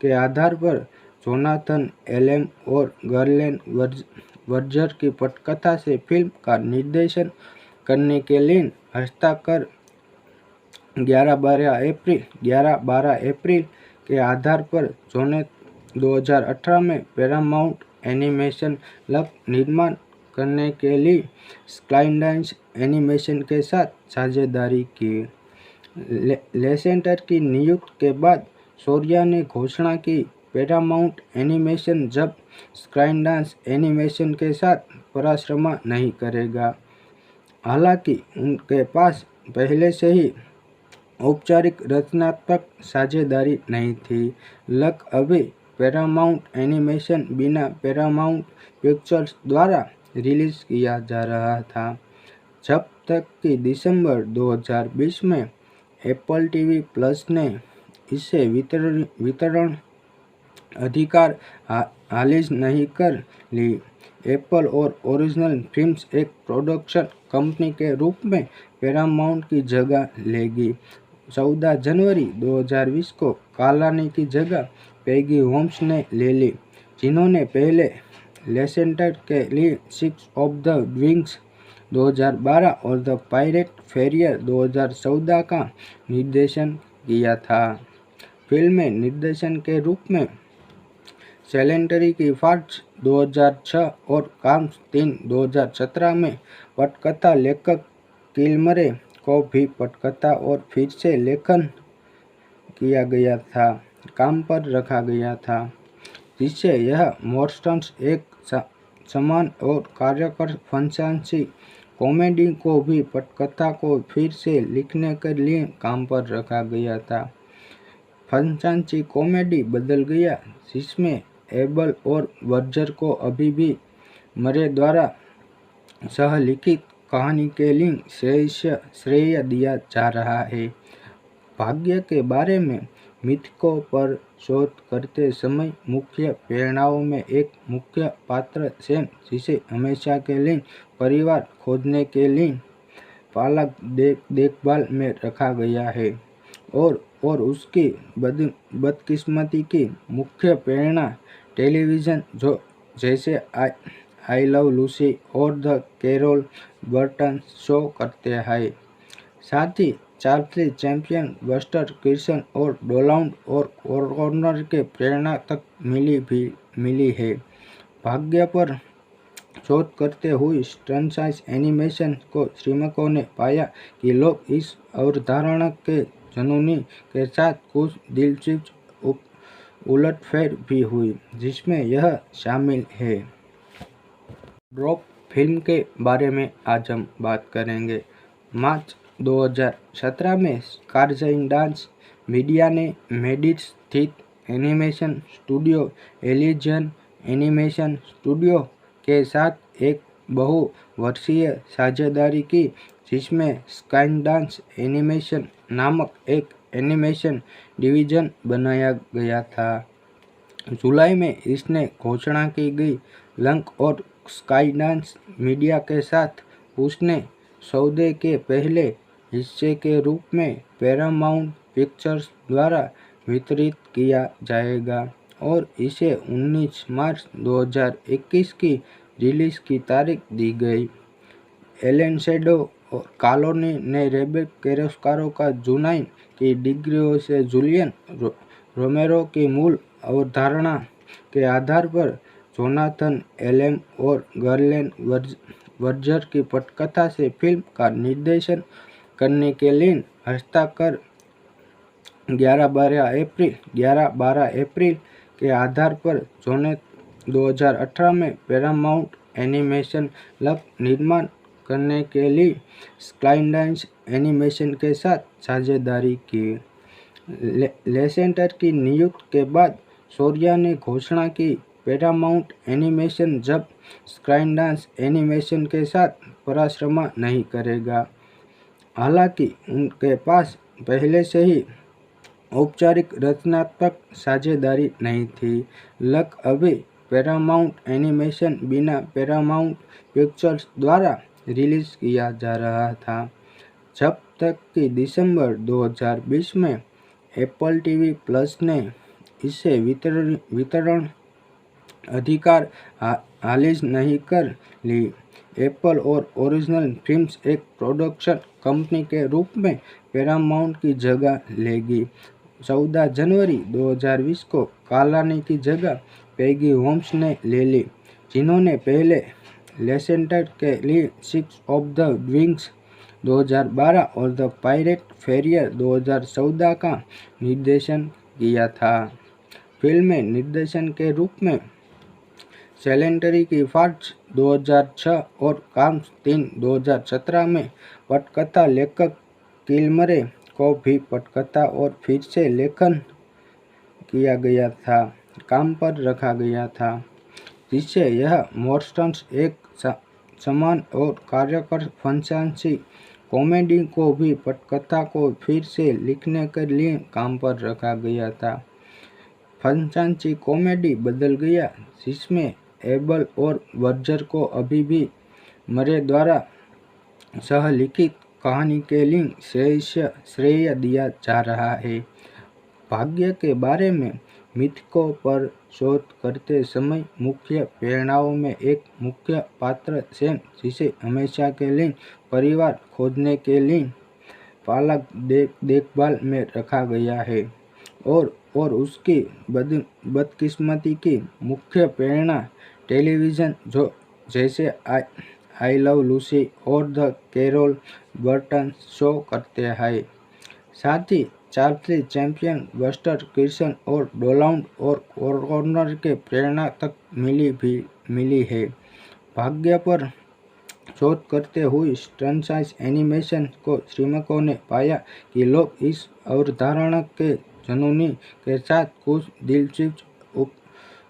के आधार पर जोनाथन एलेम और गर्लेन वर्जर की पटकथा से फिल्म का निर्देशन करने के लिए हस्ताक्षर 11-12 अप्रैल के आधार पर जून 2018 में पैरामाउंट एनिमेशन लब निर्माण करने के लिए स्काईलाइन एनिमेशन के साथ साझेदारी की। लेसेंटर की नियुक्ति के बाद शौर्या ने घोषणा की पैरामाउंट एनिमेशन जब स्काईलाइन एनिमेशन के साथ परामर्श नहीं करेगा। हालांकि उनके पास पहले से ही औपचारिक रचनात्मक साझेदारी नहीं थी। लक अभी पैरामाउंट एनिमेशन बिना पैरामाउंट पिक्चर्स द्वारा रिलीज किया जा रहा था, जब तक कि दिसंबर 2020 में एप्पल टीवी प्लस ने इसे वितरण अधिकार हासिल नहीं कर ली। एप्पल और ओरिजिनल फिल्म्स एक प्रोडक्शन कंपनी के रूप में पैरामाउंट की जगह लेगी। 14 जनवरी 2020 को कॉलोनी की जगह पैगी होम्स ने ले ली, जिन्होंने पहले लेसेंटर के लिए सिक्स ऑफ द विंग्स 2012 और द पायरेट फेरियर 2014 का निर्देशन किया था। फिल्म में निर्देशन के रूप में सेलेंटरी की फार्स 2006 और काम्स 3 2017 में पटकथा लेखक किलमरे को भी पटकथा और फिर से लेखन किया गया था काम पर रखा गया था, जिससे यह मॉन्स्टर्स एक समान और कार्यकर फंतासी कॉमेडी को भी पटकथा को फिर से लिखने के लिए काम पर रखा गया था। फंतासी कॉमेडी बदल गया, जिसमें एबल और वर्जर को अभी भी मरे द्वारा सहलिखित कहानी के लिए श्रेय दिया जा रहा है। भाग्य के बारे में मिथकों पर शोध करते समय मुख्य प्रेरणाओं में एक मुख्य पात्र सैम, जिसे हमेशा के लिए परिवार खोजने के लिए पालक देखभाल में रखा गया है, और उसकी बदकिस्मती की मुख्य प्रेरणा टेलीविज़न जो जैसे आई लव लूसी और द कैरोल बर्टन शो करते हैं। साथ ही चार्ली चैप्लिन, बस्टर कीर्सन और डोनाल्ड और कॉर्नर के प्रेरणा तक मिली है। भाग्य पर शोध करते हुए फ्रेंचाइज एनिमेशन को श्रमिकों ने पाया कि लोग इस अवधारणा के जुनून के साथ कुछ दिलचस्प उलटफेर भी हुई, जिसमें यह शामिल है। ड्रॉप फिल्म के बारे में आज हम बात करेंगे। मार्च 2017 में स्काईलाइन डांस मीडिया ने मेडिट स्थित एनिमेशन स्टूडियो एलिजियन एनिमेशन स्टूडियो के साथ एक बहुवर्षीय साझेदारी की, जिसमें स्काईलाइन डांस एनिमेशन नामक एक एनिमेशन डिवीजन बनाया गया था। जुलाई में इसने घोषणा की गई लंक और स्काईलाइन मीडिया के साथ उसने सौदे के पहले हिस्से के रूप में पैरामाउंट पिक्चर्स द्वारा वितरित किया जाएगा और इसे 19 मार्च 2021 की रिलीज की तारीख दी गई। एलन शेडो और कॉलोनी ने रेबेक कैरोस्कारो का जुनाई की डिग्रियों से जूलियन रोमेरो की मूल अवधारणा के आधार पर जोनाथन एलेम और गर्लेन वर्जर की पटकथा से फिल्म का निर्देशन करने के लिए हस्ताक्षर 11-12 अप्रैल के आधार पर जून 2018 में पैरामाउंट एनिमेशन लब निर्माण करने के लिए स्काईलाइन एनिमेशन के साथ साझेदारी की। लेसेंटर की नियुक्ति के बाद शौर्या ने घोषणा की, पैरामाउंट एनिमेशन जब स्काईलाइन एनिमेशन के साथ परामर्श नहीं करेगा। हालांकि उनके पास पहले से ही औपचारिक रचनात्मक साझेदारी नहीं थी। लक अभी पैरामाउंट एनिमेशन बिना पैरामाउंट पिक्चर्स द्वारा रिलीज किया जा रहा था, जब तक कि दिसंबर 2020 में एप्पल टीवी प्लस ने इसे वितरण अधिकार हासिल नहीं कर ली। एप्पल और ओरिजिनल फिल्म्स एक प्रोडक्शन कंपनी के रूप में पैरामाउंट की जगह लेगी। 14 जनवरी 2020 को कॉलोनी की जगह पैगी होम्स ने ले ली, जिन्होंने पहले लेसेंटर के लिए सिक्स ऑफ द विंग्स 2012 और द पायरेट फेरियर 2014 का निर्देशन किया था। फिल्म में निर्देशन के रूप में सेलेंटरी की फार्ज 2006 और काम्स 3 2017 में पटकथा लेखक किलमरे को भी पटकथा और फिर से लेखन किया गया था काम पर रखा गया था, जिससे यह मोर्स्टन्स एक समान और कार्यकर फंतासी कॉमेडी को भी पटकथा को फिर से लिखने के लिए काम पर रखा गया था। फंतासी कॉमेडी बदल गया, जिसमें एबल और वर्जर को अभी भी मरे द्वारा सहलिखित कहानी के लिए श्रेय दिया जा रहा है। भाग्य के बारे में मिथकों पर शोध करते समय मुख्य प्रेरणाओं में एक मुख्य पात्र सैम, जिसे हमेशा के लिए परिवार खोजने के लिए पालक देखभाल में रखा गया है, और उसकी बदकिस्मती की मुख्य प्रेरणा टेलीविज़न जैसे आई लव लूसी और द कैरोल बर्टन शो करते हैं। साथ ही चार्ली चैप्लिन, बस्टर कीर्सन और डोनाल्ड और कॉर्नर के प्रेरणा तक मिली है। भाग्य पर शोध करते हुए फ्रेंचाइज एनिमेशन को श्रमिकों ने पाया कि लोग इस अवधारणा के जुनून के साथ कुछ दिलचस्प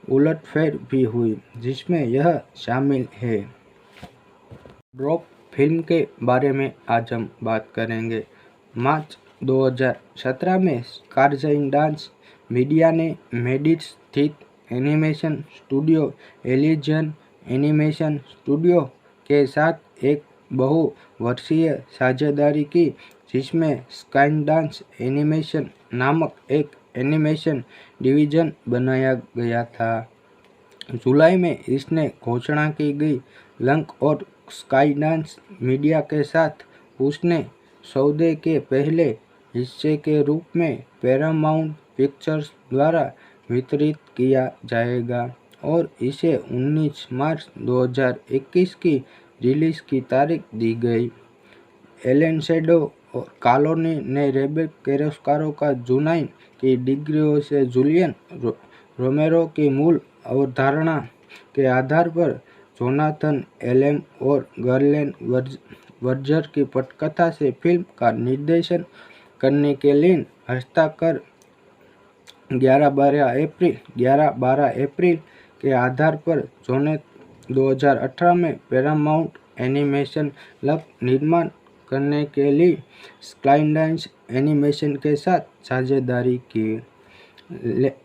उलटफेर भी हुई, जिसमें यह शामिल है। ड्रॉप फिल्म के बारे में आज हम बात करेंगे। मार्च 2017 में स्काईलाइन डांस मीडिया ने मेडिट स्थित एनिमेशन स्टूडियो एलिजियन एनिमेशन स्टूडियो के साथ एक बहुवर्षीय साझेदारी की, जिसमें स्काईलाइन एनिमेशन नामक एक एनिमेशन डिवीजन बनाया गया था। जुलाई में इसने घोषणा की गई लंक और स्काईलाइन मीडिया के साथ उसने सौदे के पहले हिस्से के रूप में पैरामाउंट पिक्चर्स द्वारा वितरित किया जाएगा और इसे 19 मार्च 2021 की रिलीज की तारीख दी गई। एलन शेडो और कॉलोनी ने रेबेक कैरोस्कारो का जुनाई की डिग्रियों से जूलियन रोमेरो की मूल अवधारणा के आधार पर जोनाथन एलेम और गर्लेन वर्जर की पटकथा से फिल्म का निर्देशन करने के लिए हस्ताक्षर 11-12 अप्रैल के आधार पर जून 2018 में पैरामाउंट एनिमेशन लब निर्माण करने के लिए स्काईडांस एनिमेशन के साथ साझेदारी की।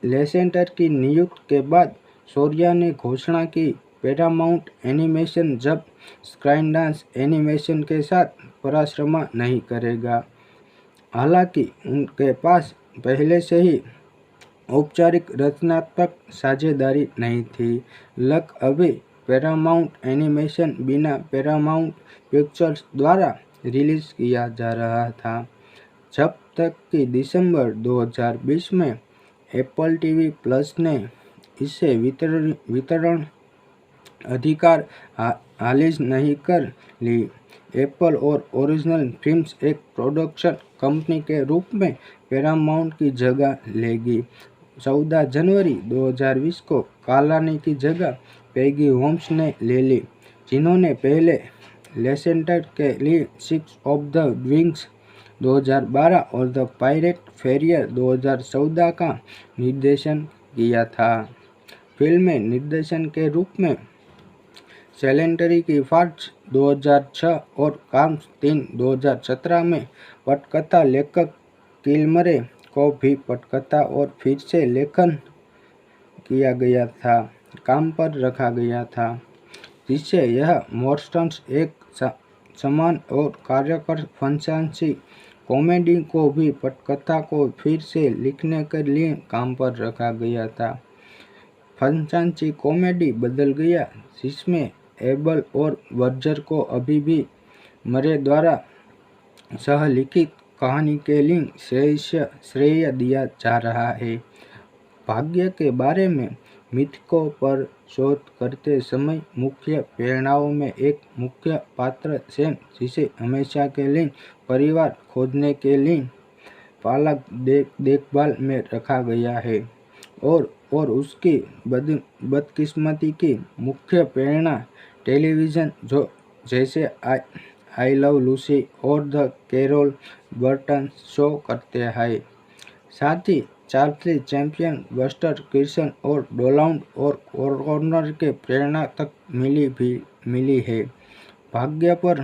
लेसेंटर की नियुक्ति के बाद शौर्या ने घोषणा की, पैरामाउंट एनिमेशन जब स्काईडांस एनिमेशन के साथ पराश्रमा नहीं करेगा। हालांकि उनके पास पहले से ही औपचारिक रचनात्मक साझेदारी नहीं थी। लक अभी पैरामाउंट एनिमेशन बिना पैरामाउंट पिक्चर्स द्वारा रिलीज किया जा रहा था, जब तक कि दिसंबर 2020 में एप्पल टीवी प्लस ने इसे वितरण अधिकार हासिल नहीं कर ली। एप्पल और ओरिजिनल फिल्म्स एक प्रोडक्शन कंपनी के रूप में पैरामाउंट की जगह लेगी। 14 जनवरी 2020 को कालानी की जगह पैगी होम्स ने ले ली, जिन्होंने पहले लेसेंटर के लिए सिक्स ऑफ द विंग्स 2012 और द पायरेट फेरियर 2014 का निर्देशन किया था। फिल्म में निर्देशन के रूप में सेलेंटरी की फार्ज 2006 और काम्स 3 2017 में पटकथा लेखक किलमरे को भी पटकथा और फिर से लेखन किया गया था काम पर रखा गया था, जिससे यह मोर्स्टन्स एक समान और कार्यकर फंचासी कॉमेडी को भी पटकथा को फिर से लिखने के लिए काम पर रखा गया था। फंचासी कॉमेडी बदल गया, जिसमें एबल और वर्जर को अभी भी मरे द्वारा सहलिखित कहानी के लिए श्रेय दिया जा रहा है। भाग्य के बारे में मिथकों पर शोध करते समय मुख्य प्रेरणाओं में एक मुख्य पात्र सैम, जिसे हमेशा के लिए परिवार खोजने के लिए पालक देखभाल में रखा गया है, और उसकी बदकिस्मती की मुख्य प्रेरणा टेलीविज़न जैसे आई लव लूसी और द कैरोल बर्टन शो करते हैं। साथ ही चार्ली चैप्लिन, बस्टर कीर्सन और डोनाल्ड और कॉर्नर के प्रेरणा तक मिली है। भाग्य पर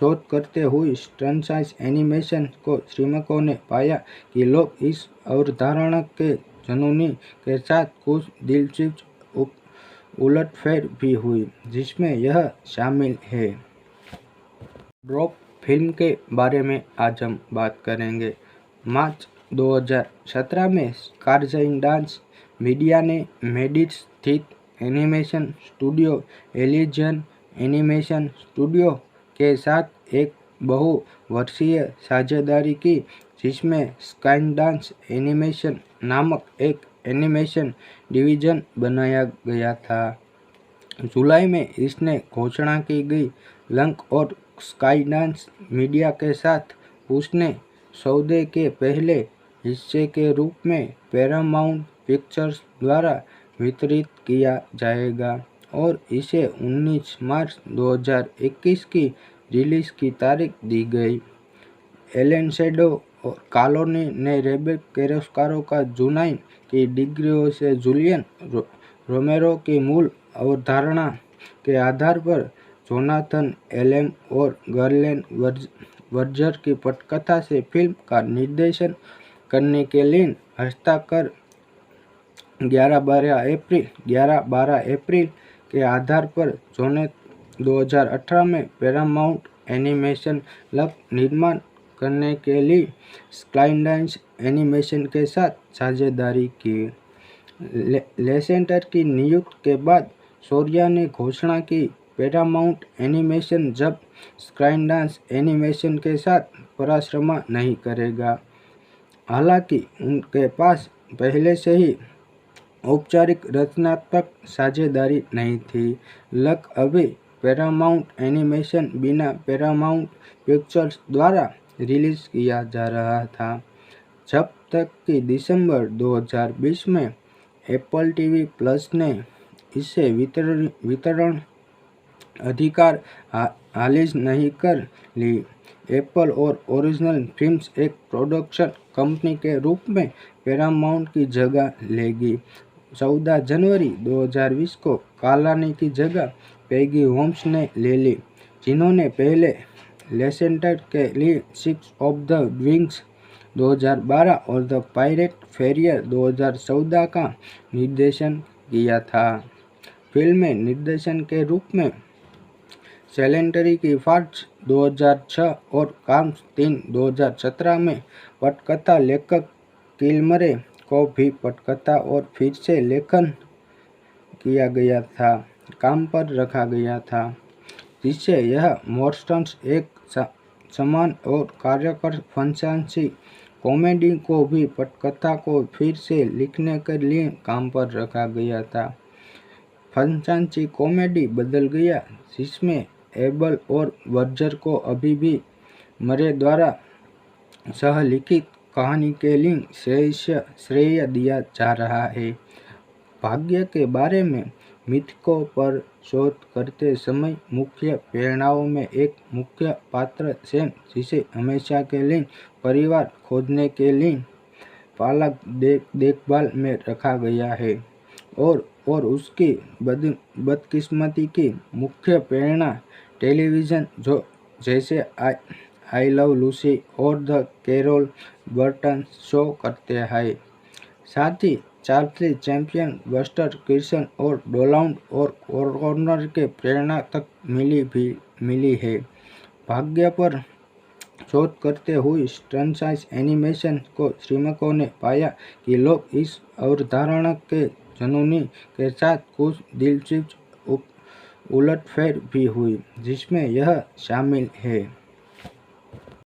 शोध करते हुए फ्रेंचाइज एनिमेशन को श्रमिकों ने पाया कि लोग इस अवधारणा के जुनून के साथ कुछ दिलचस्प उलटफेर भी हुई, जिसमें यह शामिल है। ड्रॉप फिल्म के बारे में आज हम बात करेंगे। मार्च 2017 में स्काईडांस मीडिया ने मेडिस स्थित एनिमेशन स्टूडियो एलिजियन एनिमेशन स्टूडियो के साथ एक बहुवर्षीय साझेदारी की, जिसमें स्काईडांस एनिमेशन नामक एक एनिमेशन डिवीजन बनाया गया था। जुलाई में इसने घोषणा की गई। लक और स्काईडांस मीडिया के साथ उसने सौदे के पहले हिस्से के रूप में पैरामाउंट पिक्चर्स द्वारा वितरित किया जाएगा और इसे 19 मार्च 2021 की रिलीज की तारीख दी गई। एलन शेडो और कॉलोनी ने रेबेक कैरोस्कारो का जुनाई की डिग्रियों से जूलियन रोमेरो की मूल अवधारणा के आधार पर जोनाथन एलेम और गर्लेन वर्जर की पटकथा से फिल्म का निर्देशन करने के लिए हस्ताक्षर 11-12 अप्रैल के आधार पर जून 2018 में पैरामाउंट एनिमेशन लब निर्माण करने के लिए स्काईडांस एनिमेशन के साथ साझेदारी की। लेसेंटर की नियुक्ति के बाद शौर्या ने घोषणा की, पैरामाउंट एनिमेशन जब स्काईडांस एनिमेशन के साथ पराश्रमा नहीं करेगा। हालांकि उनके पास पहले से ही औपचारिक रचनात्मक साझेदारी नहीं थी। लक अभी पैरामाउंट एनिमेशन बिना पैरामाउंट पिक्चर्स द्वारा रिलीज किया जा रहा था, जब तक कि दिसंबर 2020 में एप्पल टीवी प्लस ने इसे वितरण अधिकार हासिल नहीं कर ली। एप्पल और ओरिजिनल फिल्म्स एक प्रोडक्शन कंपनी के रूप में पैरामाउंट की जगह लेगी। 14 जनवरी 2020 को कालानी की जगह पैगी होम्स ने ले ली, जिन्होंने पहले लेसेंटर के लिए सिक्स ऑफ द विंग्स 2012 और द पायरेट फेरियर 2014 का निर्देशन किया था। फिल्म में निर्देशन के रूप में सेलेंटरी की फार्ट्स 2006 और काम्स 3 2017 में पटकथा लेखक किलमरे को भी पटकथा और फिर से लेखन किया गया था काम पर रखा गया था, जिससे यह मोर्स्टन्स एक समान और कार्यकर फंसांसी कॉमेडी को भी पटकथा को फिर से लिखने के लिए काम पर रखा गया था। फंसांसी कॉमेडी बदल गया, जिसमें एबल और बर्जर को अभी भी मरे द्वारा सहलिखित कहानी के लिए श्रेय दिया जा रहा है। भाग्य के बारे में मिथकों पर शोध करते समय मुख्य प्रेरणाओं में एक मुख्य पात्र सैम, जिसे हमेशा के लिए परिवार खोजने के लिए पालक देखभाल में रखा गया है, और उसकी बदकिस्मती की मुख्य प्रेरणा टेलीविज़न जैसे आई लव लूसी और द कैरोल बर्टन शो करते हैं। साथ ही चार्ली चैप्लिन, बस्टर कीर्सन और डोनाल्ड और कॉर्नर के प्रेरणा तक मिली है। भाग्य पर शोध करते हुए फ्रेंचाइज एनिमेशन को श्रमिकों ने पाया कि लोग इस अवधारणा के जुनून के साथ कुछ दिलचस्प उलटफेर भी हुई, जिसमें यह शामिल है।